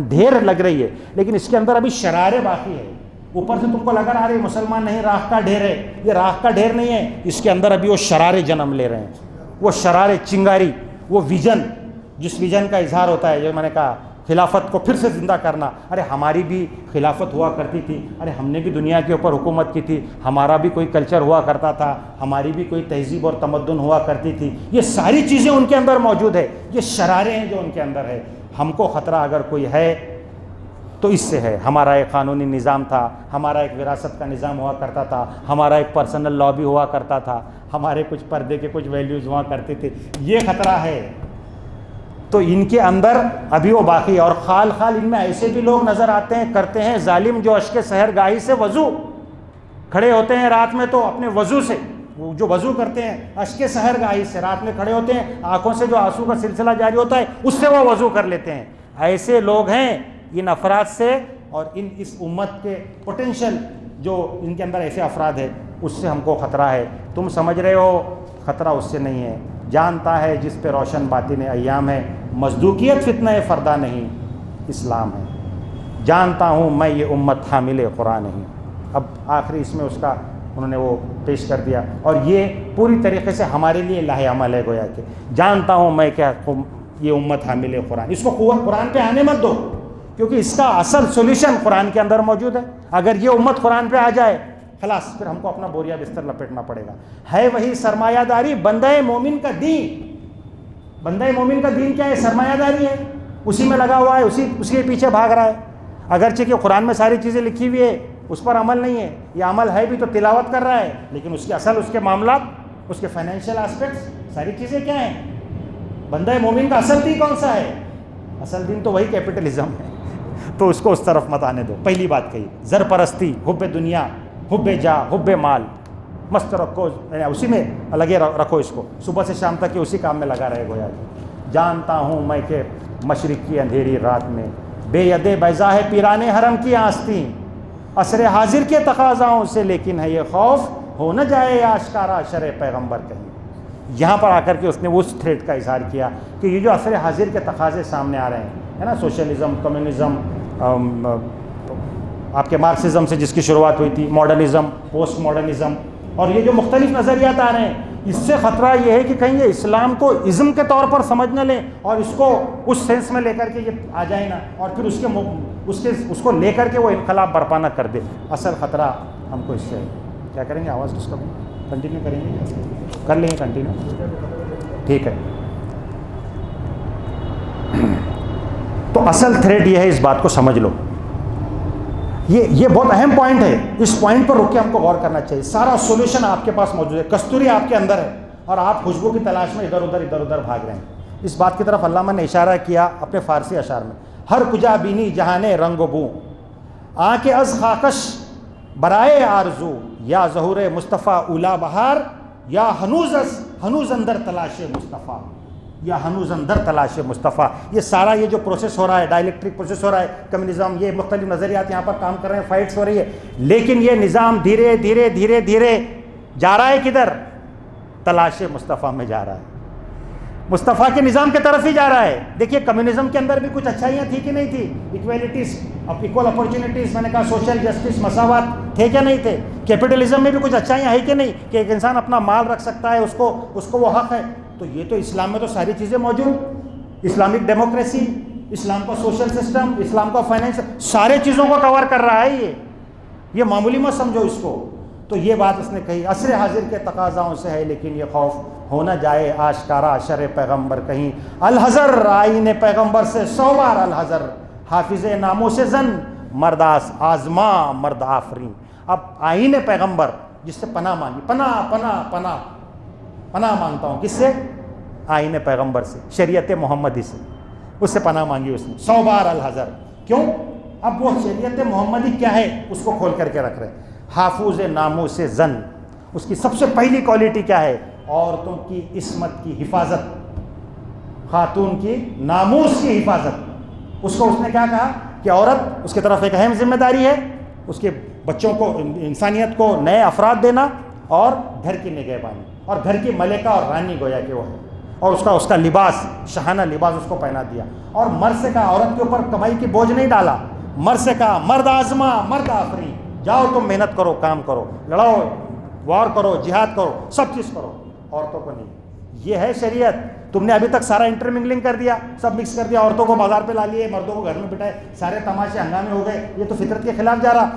ڈھیر لگ رہی ہے لیکن اس کے اندر ابھی شرارے باقی ہے۔ اوپر سے تم کو لگ رہا ہے مسلمان نہیں، راکھ کا ڈھیر ہے، یہ راکھ کا ڈھیر نہیں ہے، اس کے اندر ابھی وہ شرارے جنم لے رہے ہیں، وہ شرارے چنگاری، وہ ویژن، جس ویژن کا اظہار ہوتا ہے جو میں نے کہا خلافت کو پھر سے زندہ کرنا۔ ارے ہماری بھی خلافت ہوا کرتی تھی، ارے ہم نے بھی دنیا کے اوپر حکومت کی تھی، ہمارا بھی کوئی کلچر ہوا کرتا تھا، ہماری بھی کوئی تہذیب اور تمدن ہوا کرتی تھی، یہ ساری چیزیں ان کے اندر موجود ہے، یہ شرارے ہیں جو ان کے اندر ہے۔ ہم کو خطرہ اگر کوئی ہے تو اس سے ہے۔ ہمارا ایک قانونی نظام تھا، ہمارا ایک وراثت کا نظام ہوا کرتا تھا، ہمارا ایک پرسنل لا بھی ہوا کرتا تھا، ہمارے کچھ پردے کے کچھ ویلیوز ہوا کرتے تھے، یہ خطرہ ہے۔ تو ان کے اندر ابھی وہ باقی ہے، اور خال خال ان میں ایسے بھی لوگ نظر آتے ہیں، کرتے ہیں ظالم جو اشک سحرگاہی سے وضو، کھڑے ہوتے ہیں رات میں تو اپنے وضو سے، جو وضو کرتے ہیں اشک سحرگاہی سے، رات میں کھڑے ہوتے ہیں، آنکھوں سے جو آنسو کا سلسلہ جاری ہوتا ہے اس سے وہ وضو کر لیتے ہیں۔ ایسے لوگ ہیں ان افراد سے، اور اس امت کے پوٹینشیل جو ان کے اندر ایسے افراد ہیں اس سے ہم کو خطرہ ہے۔ تم سمجھ رہے ہو خطرہ اس سے نہیں ہے، جانتا ہے جس پہ روشن باطن ایام ہے، مصدوقیت فتنہ فردہ نہیں اسلام ہے۔ جانتا ہوں میں یہ امت حامل قرآن نہیں۔ اب آخری اس میں اس کا انہوں نے وہ پیش کر دیا، اور یہ پوری طریقے سے ہمارے لیے لاہ عمل ہے، گویا کہ جانتا ہوں میں کیا یہ امت حامل قرآن۔ اس کو قوت قرآن پہ آنے مت دو، کیونکہ اس کا اصل سولوشن قرآن کے اندر موجود ہے۔ اگر یہ امت قرآن پہ آ جائے خلاص، پھر ہم کو اپنا بوریا بستر لپیٹنا پڑے گا۔ ہے وہی سرمایہ داری بندہ مومن کا دین۔ بندہ مومن کا دین کیا ہے؟ سرمایہ داری ہے، اسی میں لگا ہوا ہے، اسی کے پیچھے بھاگ رہا ہے۔ اگرچہ کہ قرآن میں ساری چیزیں لکھی ہوئی ہے، اس پر عمل نہیں ہے، یہ عمل ہے بھی تو تلاوت کر رہا ہے، لیکن اس کے اصل، اس کے معاملات، اس کے فائنینشیل آسپیکٹس، ساری چیزیں کیا ہیں؟ بندہ مومن کا اصل دین کون سا ہے؟ اصل دین تو وہی کیپٹلزم ہے، تو اس کو اس طرف مت آنے دو۔ پہلی بات کہی، زر پرستی، حب دنیا، حب جا، حب مال، مست رکھو، اسی میں لگے رکھو اس کو، صبح سے شام تک اسی کام میں لگا رہے گویا کہ جانتا ہوں میں کہ مشرق کی اندھیری رات میں بے ید بیضا ہے پیرانے حرم کی آستین، عصر حاضر کے تقاضاؤں سے لیکن ہے یہ خوف ہو نہ جائے آشکارا شرع پیغمبر کہیں۔ یہاں پر آ کر کے اس نے اس تھریٹ کا اظہار کیا کہ یہ جو عصر حاضر کے تقاضے سامنے آ رہے ہیں ہے نا، سوشلزم، کمیونزم، آپ کے مارکسزم سے جس کی شروعات ہوئی تھی، ماڈرنزم، پوسٹ ماڈرنزم، اور یہ جو مختلف نظریات آ رہے ہیں، اس سے خطرہ یہ ہے کہ کہیں یہ اسلام کو ازم کے طور پر سمجھ نہ لیں اور اس کو اس سینس میں لے کر کے یہ آ جائے نا، اور پھر اس کو لے کر کے وہ انقلاب برپا نہ کر دے۔ اصل خطرہ ہم کو اس سے ہے۔ کیا کریں گے؟ آواز ڈسٹرب کنٹینیو کریں گے؟ کر لیں گے کنٹینیو، ٹھیک ہے۔ تو اصل تھریٹ یہ ہے، اس بات کو سمجھ لو، یہ بہت اہم پوائنٹ ہے، اس پوائنٹ پر رک کے ہم کو غور کرنا چاہیے۔ سارا سولوشن آپ کے پاس موجود ہے، کستوری آپ کے اندر ہے، اور آپ خوشبو کی تلاش میں ادھر ادھر بھاگ رہے ہیں۔ اس بات کی طرف علامہ نے اشارہ کیا اپنے فارسی اشعار میں، ہر کجا بینی جہانے رنگ و بو، آنکھ از خاکش برائے آرزو، یا ظہور مصطفیٰ اولا بہار، یا ہنوز اندر تلاش مصطفیٰ، یا ہنوز اندر تلاش مصطفیٰ۔ یہ سارا یہ جو پروسیس ہو رہا ہے، ڈائلیکٹرک پروسیس ہو رہا ہے، کمیونزم، یہ مختلف نظریات یہاں پر کام کر رہے ہیں، فائٹس ہو رہی ہے، لیکن یہ نظام دھیرے دھیرے جا رہا ہے کدھر؟ تلاش مصطفیٰ میں جا رہا ہے، مصطفیٰ کے نظام کی طرف ہی جا رہا ہے۔ دیکھیے کمیونزم کے اندر بھی کچھ اچھائیاں تھی کہ نہیں تھی؟ ایکویلٹیز، ایکول اپرچونیٹیز، میں نے کہا سوشل جسٹس، مساوات تھے کیا نہیں تھے؟ کیپٹلزم میں بھی کچھ اچھائیاں ہیں کہ نہیں، کہ ایک انسان اپنا مال رکھ سکتا ہے، اس کو وہ حق ہے۔ تو یہ تو اسلام میں تو ساری چیزیں موجود، اسلامک ڈیموکریسی، اسلام کا سوشل سسٹم، اسلام کا فائنینس، سارے چیزوں کو کور کر رہا ہے۔ یہ معمولی مت سمجھو اس کو۔ تو یہ بات اس نے کہی، عصر حاضر کے تقاضاؤں سے ہے، لیکن یہ خوف ہو نہ جائے آشکارا شر پیغمبر کہیں، الحذر آئین پیغمبر سے 100 بار الحذر، حافظ ناموں سے زن مرد آزما مرد آفرین۔ اب آئین پیغمبر، جس سے پناہ مانگی، پناہ مانگتا ہوں، کس سے؟ آئین پیغمبر سے، شریعت محمدی سے، اس سے پناہ مانگی اس نے 100 بار الحذر۔ کیوں؟ اب وہ شریعت محمدی کیا ہے اس کو کھول کر کے رکھ رہے ہیں۔ حافظ ناموں سے زن، اس کی سب سے پہلی کوالٹی کیا ہے؟ عورتوں کی عصمت کی حفاظت، خاتون کی ناموس کی حفاظت۔ اس نے کیا کہا کہ عورت، اس کی طرف ایک اہم ذمہ داری ہے، اس کے بچوں کو، انسانیت کو نئے افراد دینا، اور گھر کی نگہبانی، اور گھر کی ملکہ اور رانی گویا کہ وہ ہے، اور اس کا لباس، شاہانہ لباس اس کو پہنا دیا، اور مرد سے کہا، عورت کے اوپر کمائی کی بوجھ نہیں ڈالا، مرد سے کہا مرد آزما مرد آفرین، جاؤ تم محنت کرو، کام کرو، لڑاؤ، وار کرو، جہاد کرو، سب چیز کرو، عورتوں کو نہیں۔ یہ ہے شریعت۔ تم نے ابھی تک سارا انٹرمنگلنگ کر دیا، سب مکس کر دیا، عورتوں کو بازار پہ لا لیے، مردوں کو گھر میں بٹھائے، سارے تماشے ہنگامے ہو گئے، یہ تو فطرت کے خلاف جا رہا۔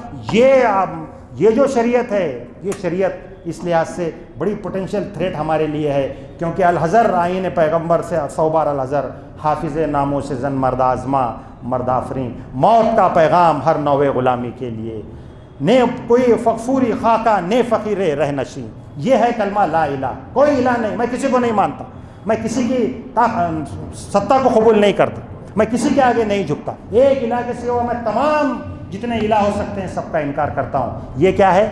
یہ جو شریعت ہے، یہ شریعت اس لحاظ سے بڑی پوٹینشیل تھریٹ ہمارے لیے ہے، کیونکہ الحذر آئین پیغمبر سے 100 بار الحذر، حافظ ناموں سے زن مرد آزما مرد آفرین، موت کا پیغام ہر نوے غلامی کے لیے، نے کوئی فغفوری خاکہ نے فقیر رہ نشین۔ یہ ہے کلمہ لا الہ، کوئی الہ نہیں، میں کسی کو نہیں مانتا، میں کسی کی ستا کو قبول نہیں کرتا، میں کسی کے آگے نہیں جھکتا، ایک الہ کے سوا میں تمام جتنے الہ ہو سکتے ہیں سب کا انکار کرتا ہوں۔ یہ کیا ہے؟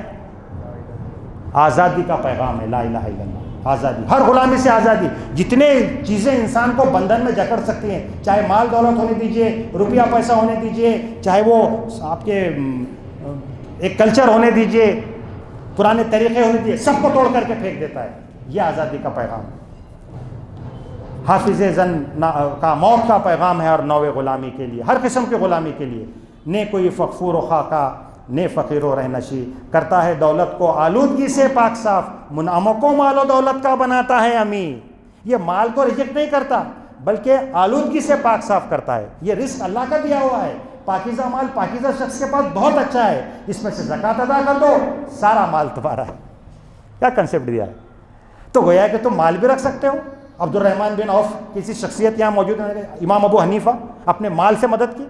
آزادی کا پیغام ہے، لا الہ الا اللہ، آزادی، ہر غلامی سے آزادی۔ جتنے چیزیں انسان کو بندھن میں جکڑ سکتی ہیں، چاہے مال دولت ہونے دیجئے، روپیہ پیسہ ہونے دیجئے، چاہے وہ آپ کے ایک کلچر ہونے دیجئے، پرانے طریقے ہونے دیجئے، سب کو توڑ کر کے پھینک دیتا ہے۔ یہ آزادی کا پیغام، حافظ زن کا موت کا پیغام ہے، اور نوے غلامی کے لیے، ہر قسم کی غلامی کے لیے، نے کوئی فغفور و خاکہ نے فقیر و رہنشی، کرتا ہے دولت کو آلودگی سے پاک صاف، منعموں کو مال و دولت کا بناتا ہے امین۔ یہ مال کو ریجیکٹ نہیں کرتا، بلکہ آلودگی سے پاک صاف کرتا ہے۔ یہ رزق اللہ کا دیا ہوا ہے، پاکیزہ مال پاکیزہ شخص کے پاس بہت اچھا ہے، اس میں سے زکوٰۃ ادا کر دو، سارا مال تمہارا ہے۔ کیا کنسیپٹ دیا ہے؟ تو گویا کہ تم مال بھی رکھ سکتے ہو۔ عبد الرحمن بن عوف کسی شخصیت یہاں موجود ہے، امام ابو حنیفہ اپنے مال سے مدد کی،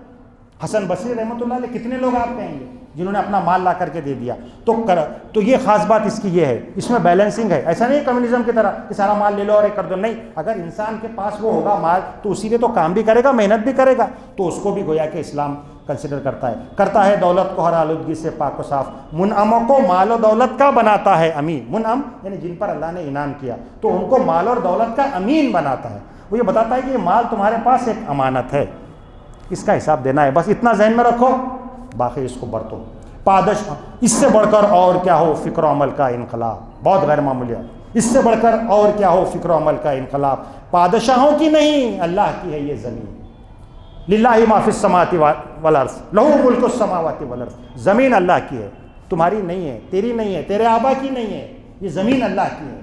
حسن بصری رحمۃ اللہ علیہ، کتنے لوگ آپ کہیں گے جنہوں نے اپنا مال لا کر کے دے دیا۔ تو یہ خاص بات اس کی یہ ہے، اس میں بیلنسنگ ہے۔ ایسا نہیں کمیونزم کی طرح کہ سارا مال لے لو اور ایک کر دو، نہیں، اگر انسان کے پاس وہ ہوگا مال تو اسی لیے تو کام بھی کرے گا، محنت بھی کرے گا، تو اس کو بھی گویا کہ اسلام کنسیڈر کرتا ہے دولت کو ہر آلودگی سے پاک و صاف، منعموں کو مال و دولت کا بناتا ہے امین۔ منعم یعنی جن پر اللہ نے انعام کیا تو ان کو مال اور دولت کا امین بناتا ہے۔ وہ یہ بتاتا ہے کہ یہ مال تمہارے پاس ایک امانت ہے، اس کا حساب دینا ہے، بس اتنا ذہن میں رکھو، باقی اس کو برتو۔ پادش، اس سے بڑھ کر اور کیا ہو، فکر و عمل کا انقلاب، بہت غیر معمولی ہے۔ اس سے بڑھ کر اور کیا ہو فکر و عمل کا انقلاب. بادشاہوں کی نہیں اللہ کی ہے یہ زمین. للہ ما فی السماوات والارض لہ ملک السماوات والارض. زمین اللہ کی ہے, تمہاری نہیں ہے, تیری نہیں ہے, تیرے آبا کی نہیں ہے, یہ زمین اللہ کی ہے.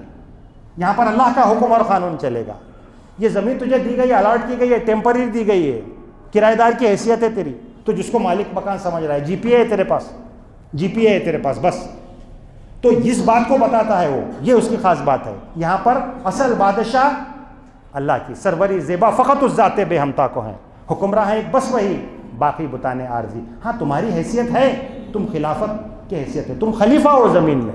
یہاں پر اللہ کا حکم اور قانون چلے گا. یہ زمین تجھے دی گئی, الاٹ کی گئی ہے, ٹیمپرری دی گئی ہے, کرایہ دار کی حیثیت ہے تیری, تو جس کو مالک مکان سمجھ رہا ہے, جی پی اے ہے تیرے پاس, جی پی اے ہے تیرے پاس بس. تو اس بات کو بتاتا ہے وہ, یہ اس کی خاص بات ہے. یہاں پر اصل بادشاہ اللہ کی سروری زیبا فقط اس ذات بے ہمتا کو ہیں. حکمراں ہے ایک بس وہی, باقی بتانے عارضی. ہاں تمہاری حیثیت ہے, تم خلافت کی حیثیت ہے, تم خلیفہ ہو زمین میں.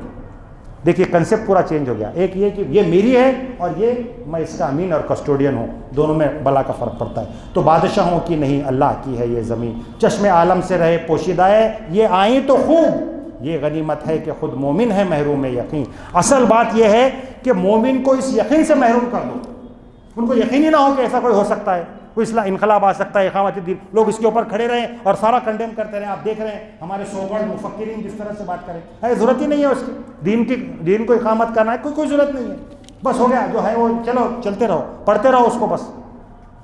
دیکھیے کنسیپٹ پورا چینج ہو گیا. ایک یہ کہ یہ میری ہے اور یہ میں اس کا امین اور کسٹوڈین ہوں, دونوں میں بلا کا فرق پڑتا ہے. تو بادشاہوں کی نہیں اللہ کی ہے یہ زمین. چشم عالم سے رہے پوشیدہ ہے, یہ آئیں تو خوب, یہ غنیمت ہے کہ خود مومن ہے محروم یقین. اصل بات یہ ہے کہ مومن کو اس یقین سے محروم کر دو, ان کو یقین ہی نہ ہو کہ ایسا کوئی ہو سکتا ہے, کوئی انقلاب آ سکتا ہے, اقامت دین. لوگ اس کے اوپر کھڑے رہیں اور سارا کنڈیم کرتے رہیں. آپ دیکھ رہے ہیں ہمارے سوبرڈ مفکرین جس طرح سے بات کریں, ضرورت ہی نہیں ہے اس کی. دین کو اقامت کرنا ہے, کوئی ضرورت نہیں ہے, بس ہو گیا جو ہے وہ, چلو چلتے رہو, پڑھتے رہو اس کو بس.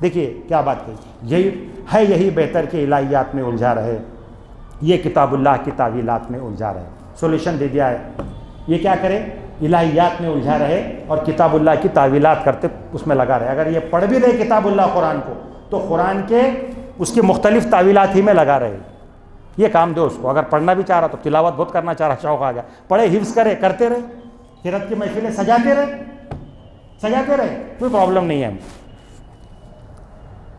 دیکھیے کیا بات کہی, یہی بہتر کہ الہیات میں الجھا رہے, یہ کتاب اللہ کی تعویلات میں الجھا رہے. سولوشن دے دیا ہے, یہ کیا کرے, الہیات میں الجھا رہے اور کتاب اللہ کی تعویلات کرتے اس میں لگا رہے. اگر یہ پڑھ بھی رہے کتاب اللہ قرآن کو, تو قرآن کے اس کی مختلف تعویلات ہی میں لگا رہے. یہ کام دو اس کو. اگر پڑھنا بھی چاہ رہا تو تلاوت بہت کرنا چاہ رہا, شوق آ گیا, پڑھے, حفظ کرے, کرتے رہے, قرات کی محفلیں سجاتے رہے, کوئی پرابلم نہیں ہے.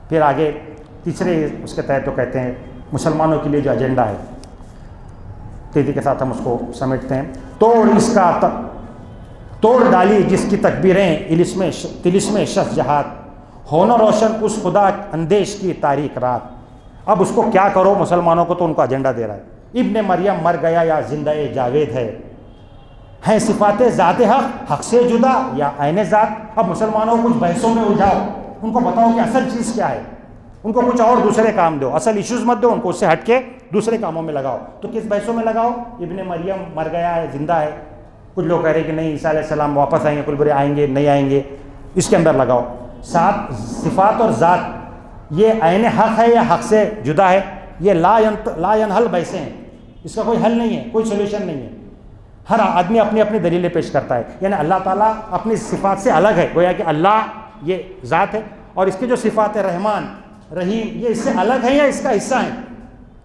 پھر آگے تیسرے اس کے تحت تو کہتے ہیں مسلمانوں کے لیے جو ایجنڈا ہے, تیزی کے ساتھ ہم اس کو سمیٹتے ہیں. توڑ ڈالی جس کی تکبیریں طلسم شخص جہاد, ہونا روشن اس خدا اندیش کی تاریک رات. اب اس کو کیا کرو مسلمانوں کو, تو ان کو ایجنڈا دے رہا ہے. ابن مریم مر گیا یا زندہ جاوید ہے صفات ذات حق سے جدا یا عین ذات. اب مسلمانوں کو کچھ بحثوں میں الجھاؤ, ان کو بتاؤ کہ اصل چیز کیا ہے, ان کو کچھ اور دوسرے کام دو, اصل ایشوز مت دو ان کو, اس سے ہٹ کے دوسرے کاموں میں لگاؤ. تو کس بحثوں میں لگاؤ, ابن مریم مر گیا ہے زندہ ہے, کچھ لوگ کہہ رہے کہ نہیں عیسیٰ علیہ السلام واپس آئیں گے, کل برے آئیں گے نہیں آئیں گے, اس کے اندر لگاؤ. ساتھ صفات اور ذات, یہ عین حق ہے یا حق سے جدا ہے, یہ لا ینحل بحثیں ہیں, اس کا کوئی حل نہیں ہے, کوئی سولوشن نہیں ہے. ہر آدمی اپنی اپنی دلیلیں پیش کرتا ہے. یعنی اللہ تعالیٰ اپنی صفات سے الگ ہے, گویا کہ اللہ یہ ذات ہے, اور اس کی جو صفات رحمان رحیم یہ اس سے الگ ہے یا اس کا حصہ ہے,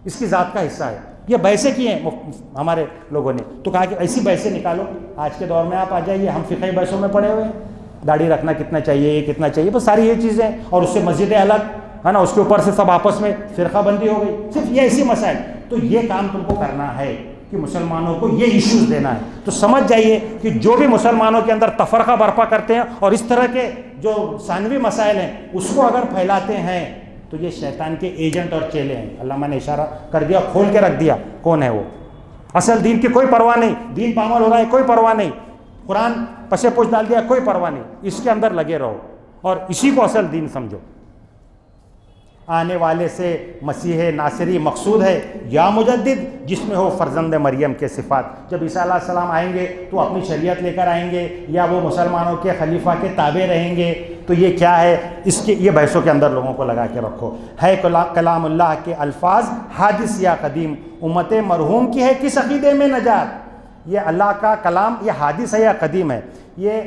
اس کی ذات کا حصہ ہے. یہ بحثیں کی ہیں ہمارے لوگوں نے, تو کہا کہ ایسی بحثیں نکالو. آج کے دور میں آپ آ جائیے, ہم فقہی بحثوں میں پڑے ہوئے ہیں, داڑھی رکھنا کتنا چاہیے, یہ کتنا چاہیے, بس ساری یہ چیزیں, اور اس سے مسجدیں الگ ہے نا, اس کے اوپر سے سب آپس میں فرقہ بندی ہو گئی, صرف یہ ایسی مسائل. تو یہ کام تم کو کرنا ہے کہ مسلمانوں کو یہ ایشوز دینا ہے. تو سمجھ جائیے کہ جو بھی مسلمانوں کے اندر تفرقہ برپا کرتے ہیں اور اس طرح کے جو ثانوی مسائل ہیں اس کو اگر پھیلاتے ہیں, تو یہ شیطان کے ایجنٹ اور چیلے ہیں. علامہ نے اشارہ کر دیا, کھول کے رکھ دیا کون ہے وہ. اصل دین کی کوئی پرواہ نہیں, دین پامال ہو رہا ہے کوئی پرواہ نہیں, قرآن پسے پوچھ ڈال دیا کوئی پرواہ نہیں, اس کے اندر لگے رہو اور اسی کو اصل دین سمجھو. آنے والے سے مسیح ناصری مقصود ہے یا مجدد, جس میں ہو فرزند مریم کے صفات. جب عیسیٰ علیہ السلام آئیں گے تو اپنی شریعت لے کر آئیں گے یا وہ مسلمانوں کے خلیفہ کے تابع رہیں گے, تو یہ کیا ہے, اس کے یہ بحثوں کے اندر لوگوں کو لگا کے رکھو. ہے کلام اللہ کے الفاظ حادث یا قدیم, امت مرحوم کی ہے کس عقیدے میں نجات. یہ اللہ کا کلام یہ حادث ہے یا قدیم ہے. یہ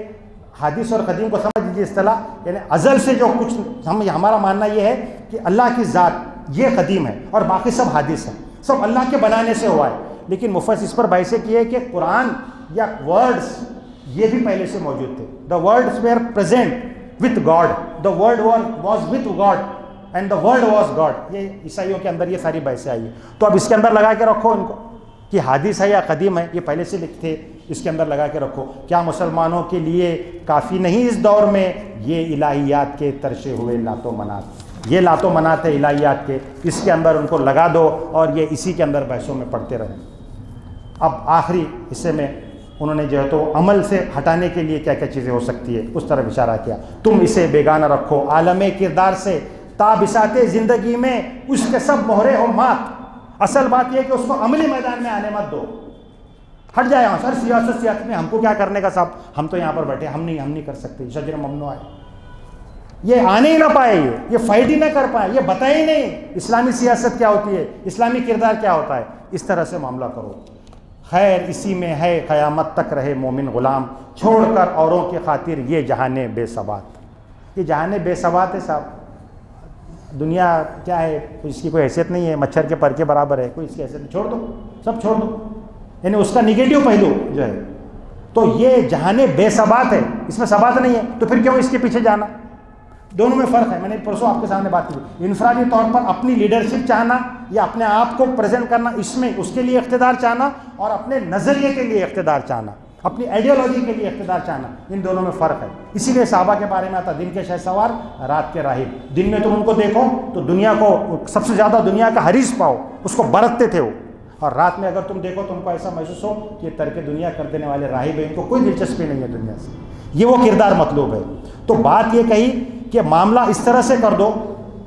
حادث اور قدیم کو سمجھ لیجیے اصطلاح, یعنی ازل سے جو کچھ ہمارا ماننا یہ ہے کہ اللہ کی ذات یہ قدیم ہے اور باقی سب حادث ہیں, سب اللہ کے بنانے سے ہوا ہے. لیکن مفسر اس پر بحثیں کی ہے کہ قرآن یا ورڈز یہ بھی پہلے سے موجود تھے. The words where present with God, the word was with God and the world was God. یہ عیسائیوں کے اندر یہ ساری بحثیں آئی ہیں. تو اب اس کے اندر لگا کے رکھو ان کو کہ حادث ہے یا قدیم ہے, یہ پہلے سے لکھتے, اس کے اندر لگا کے رکھو. کیا مسلمانوں کے لیے کافی نہیں اس دور میں یہ الہیات کے ترشے ہوئے لات و منات, یہ لات و منات ہے الہیات کے, اس کے اندر ان کو لگا دو اور یہ اسی کے اندر بحثوں میں پڑھتے رہیں. اب آخری حصے میں انہوں نے جو ہے تو عمل سے ہٹانے کے لیے کیا کیا چیزیں ہو سکتی ہے اس طرف اشارہ کیا. تم اسے بیگانہ رکھو عالم کردار سے, تا بساط زندگی میں اس کے سب مہرے ہو مات. اصل بات یہ کہ اس کو عملی میدان میں آنے مت دو. ہٹ جائے یہاں سر، سیاست میں ہم کو کیا کرنے کا صاحب، ہم تو یہاں پر بیٹھے، ہم نہیں کر سکتے، شجر ممنوع ہے. یہ آنے ہی نہ پائے، یہ فائٹ ہی نہ کر پائے، یہ بتائے ہی نہیں اسلامی سیاست کیا ہوتی ہے، اسلامی کردار کیا ہوتا ہے. اس طرح سے معاملہ کرو. خیر اسی میں ہے قیامت تک رہے مومن غلام، چھوڑ کر اوروں کی خاطر یہ جہان بے ثبات. یہ جہان بے ثبات ہے صاحب. دنیا کیا ہے، اس کی کوئی حیثیت نہیں ہے، مچھر کے پر کے برابر ہے، کوئی اس کی حیثیت نہیں. چھوڑ دو، سب چھوڑ دو، یعنی اس کا نگیٹو پہلو جو ہے. تو یہ جہان بے ثبات ہے، اس میں ثبات نہیں ہے، تو پھر کیوں اس کے پیچھے جانا. دونوں میں فرق ہے. میں نے پرسوں آپ کے سامنے بات کی، انفرادی طور پر اپنی لیڈرشپ چاہنا یا اپنے آپ کو پریزنٹ کرنا، اس میں اس کے لیے اقتدار چاہنا، اور اپنے نظریے کے لیے اقتدار چاہنا، اپنی آئیڈیالوجی کے لیے اقتدار چاہنا، ان دونوں میں فرق ہے. اسی لیے صحابہ کے بارے میں آتا دن کے شہسوار رات کے راہب. دن میں تم ان کو دیکھو تو دنیا کو سب سے زیادہ دنیا کا حریص پاؤ، اس کو برتتے تھے وہ. اور رات میں اگر تم دیکھو تم کو ایسا محسوس ہو کہ یہ ترک دنیا کر دینے والے راہب ہیں، ان کو کوئی دلچسپی نہیں ہے دنیا سے. یہ وہ کردار مطلوب ہے. تو بات یہ کہی کہ معاملہ اس طرح سے کر دو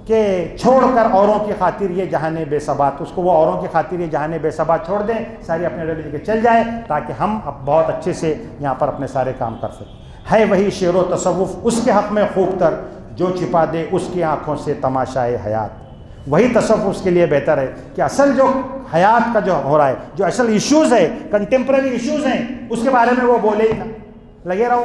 کہ چھوڑ کر اوروں کی خاطر یہ جہان بے ثبات، اس کو وہ اوروں کی خاطر یہ جہان بے ثبات چھوڑ دیں، ساری اپنے ریلی کے چل جائے، تاکہ ہم اب بہت اچھے سے یہاں پر اپنے سارے کام کر سکیں. ہے وہی شعر و تصوف اس کے حق میں خوب تر، جو چھپا دے اس کی آنکھوں سے تماشائے حیات. وہی تصوف اس کے لیے بہتر ہے کہ اصل جو حیات کا جو ہو رہا ہے، جو اصل ایشوز ہے، کنٹمپرری ایشوز ہیں، اس کے بارے میں وہ بولے ہی نہ، لگے رہو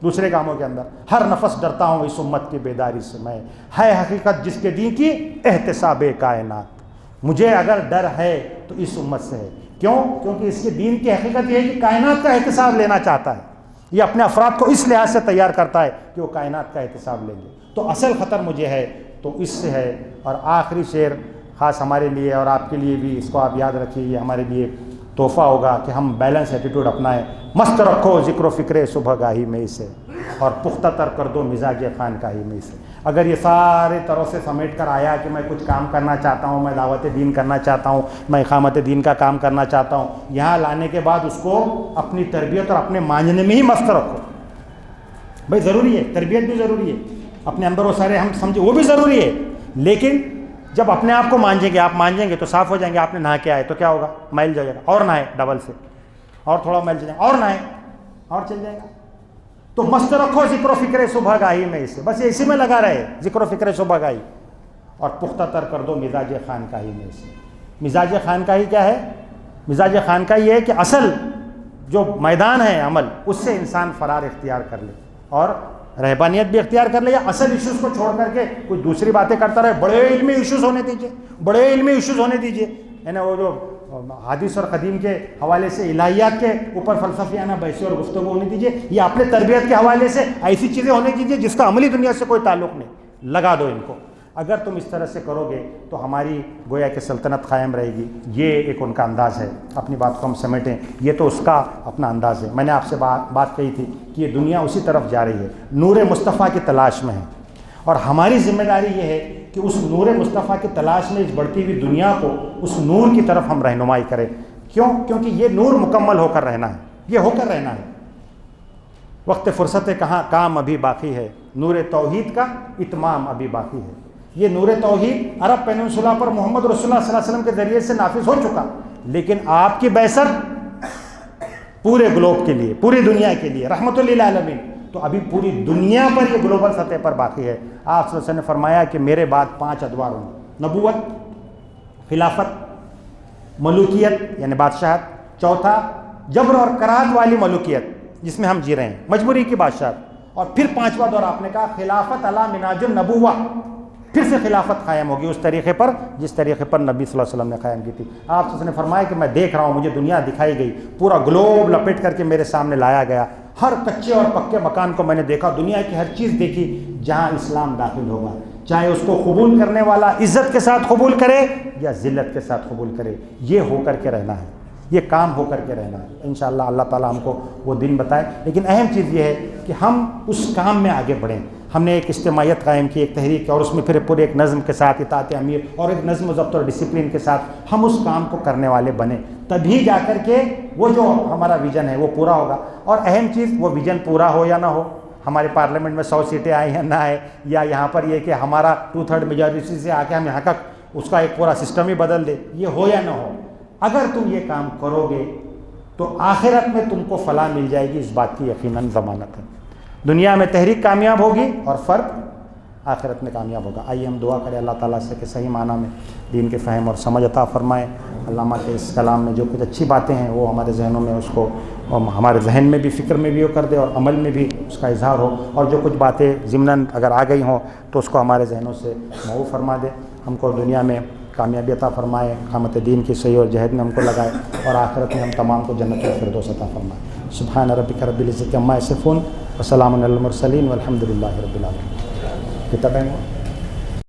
دوسرے کاموں کے اندر. ہر نفس ڈرتا ہوں اس امت کی بیداری سے میں، ہے حقیقت جس کے دین کی احتساب کائنات. مجھے اگر ڈر ہے تو اس امت سے ہے. کیوں؟ کیونکہ اس کے دین کی حقیقت یہ ہے کہ کائنات کا احتساب لینا چاہتا ہے. یہ اپنے افراد کو اس لحاظ سے تیار کرتا ہے کہ وہ کائنات کا احتساب لیں گے. تو اصل خطر مجھے ہے تو اس سے ہے. اور آخری شعر خاص ہمارے لیے اور آپ کے لیے بھی، اس کو آپ یاد رکھیے، یہ ہمارے لیے تحفہ ہوگا کہ ہم بیلنس ایٹیٹیوڈ اپنائیں. مست رکھو ذکر و فکر صبح گاہی میں اسے، اور پختہ تر کر دو مزاج خانقاہی میں اسے. اگر یہ سارے طرح سے سمیٹ کر آیا کہ میں کچھ کام کرنا چاہتا ہوں، میں دعوت دین کرنا چاہتا ہوں، میں اقامت دین کا کام کرنا چاہتا ہوں، یہاں لانے کے بعد اس کو اپنی تربیت اور اپنے مانجنے میں ہی مست رکھو. بھائی ضروری ہے، تربیت بھی ضروری ہے، اپنے اندر وہ سارے ہم سمجھے وہ بھی ضروری ہے. لیکن جب اپنے آپ کو مانجیں گے، آپ مانجیں گے تو صاف ہو جائیں گے. آپ نے نہا کے آئے تو کیا ہوگا؟ میل جائے گا، اور نہائے ڈبل سے، اور تھوڑا میل چل جائے گا، اور نہائے اور چل جائے گا. تو مست رکھو ذکر و فکر صبح گاہی میں اسے، بس اسی میں لگا رہے، ذکر و فکر صبح گاہی. اور پختہ تر کر دو مزاج خانقاہی میں اسے. مزاج خانقاہی کیا ہے؟ مزاج خانقاہی یہ ہے کہ اصل جو میدان ہے عمل، اس سے انسان فرار اختیار کر لے اور رہبانیت بھی اختیار کر لے، یا اصل ایشوز کو چھوڑ کر کے کوئی دوسری باتیں کرتا رہے. بڑے علمی ایشوز ہونے دیجیے، بڑے علمی ایشوز ہونے دیجیے. یعنی وہ جو حدیث اور قدیم کے حوالے سے الہیات کے اوپر فلسفیانہ بحثیں اور گفتگو ہونے دیجیے، یا اپنے تربیت کے حوالے سے ایسی چیزیں ہونے دیجیے جس کا عملی دنیا سے کوئی تعلق نہیں. لگا دو ان کو. اگر تم اس طرح سے کرو گے تو ہماری گویا کہ سلطنت قائم رہے گی. یہ ایک ان کا انداز ہے. اپنی بات کو ہم سمیٹیں، یہ تو اس کا اپنا انداز ہے. میں نے آپ سے بات کہی تھی کہ یہ دنیا اسی طرف جا رہی ہے، نور مصطفیٰ کی تلاش میں ہے. اور ہماری ذمہ داری یہ ہے کہ اس نور مصطفیٰ کی تلاش میں اس بڑھتی ہوئی دنیا کو اس نور کی طرف ہم رہنمائی کریں. کیوں؟ کیونکہ یہ نور مکمل ہو کر رہنا ہے، یہ ہو کر رہنا ہے. وقت فرصت کہاں، کام ابھی باقی ہے، نور توحید کا اتمام ابھی باقی ہے. یہ نور توحید عرب پیننسولا پر محمد رسول اللہ صلی اللہ علیہ وسلم کے ذریعے سے نافذ ہو چکا، لیکن آپ کی بعثت پورے گلوب کے لیے، پوری دنیا کے لیے رحمت للعالمین، تو ابھی پوری دنیا پر یہ گلوبل سطح پر باقی ہے. آپ صلی اللہ علیہ وسلم نے فرمایا کہ میرے بعد 5 ادوار ہوں گے: نبوت، خلافت، ملوکیت یعنی بادشاہت، چوتھا جبر اور کراہت والی ملوکیت جس میں ہم جی رہے ہیں، مجبوری کی بادشاہت، اور پھر 5واں دور آپ نے کہا خلافت علی مناج النبوہ. پھر سے خلافت قائم ہوگی اس طریقے پر جس طریقے پر نبی صلی اللہ علیہ وسلم نے قائم کی تھی. آپ نے فرمایا کہ میں دیکھ رہا ہوں، مجھے دنیا دکھائی گئی، پورا گلوب لپیٹ کر کے میرے سامنے لایا گیا. ہر کچے اور پکے مکان کو میں نے دیکھا، دنیا کی ہر چیز دیکھی جہاں اسلام داخل ہوگا، چاہے اس کو قبول کرنے والا عزت کے ساتھ قبول کرے یا ذلت کے ساتھ قبول کرے. یہ ہو کر کے رہنا ہے، یہ کام ہو کر کے رہنا ہے. انشاءاللہ اللہ تعالیٰ ہم کو وہ دن بتائے. لیکن اہم چیز یہ ہے کہ ہم اس کام میں آگے بڑھیں. ہم نے ایک اجتماعیت قائم کی، ایک تحریک، اور اس میں پھر پورے ایک نظم کے ساتھ، اطاعت امیر اور ایک نظم و ضبط اور ڈسپلن کے ساتھ ہم اس کام کو کرنے والے بنے. تبھی جا کر کے وہ جو ہمارا ویژن ہے وہ پورا ہوگا. اور اہم چیز وہ ویژن پورا ہو یا نہ ہو، ہمارے پارلیمنٹ میں 100 سیٹیں آئیں یا نہ آئے، یا یہاں پر یہ کہ ہمارا 2/3 میجورٹی سے آ کے ہم یہاں کا اس کا ایک پورا سسٹم ہی بدل دے، یہ ہو یا نہ ہو، اگر تم یہ کام کرو گے تو آخرت میں تم کو فلاح مل جائے گی، اس بات کی یقیناً ضمانت ہے۔ دنیا میں تحریک کامیاب ہوگی اور فرد آخرت میں کامیاب ہوگا۔ آئیے ہم دعا کریں اللہ تعالیٰ سے کہ صحیح معنی میں دین کے فہم اور سمجھ عطا فرمائے۔ علامہ کے اس کلام میں جو کچھ اچھی باتیں ہیں وہ ہمارے ذہنوں میں اس کو ہمارے ذہن میں بھی فکر میں بھی وہ کر دے اور عمل میں بھی اس کا اظہار ہو، اور جو کچھ باتیں ضمناً اگر آ گئی ہوں تو اس کو ہمارے ذہنوں سے محو فرما دے۔ ہم کو دنیا میں کامیابی عطا فرمائے، قامت دین کی صحیح اور جہد میں ہم کو لگائے، اور آخرت میں ہم تمام کو جنت الفردوس عطا فرمائے۔ سبحان ربک رب العزۃ عما یصفون وسلام علی المرسلین والحمد للہ رب العالمین۔ کتنا ٹائم ہوا؟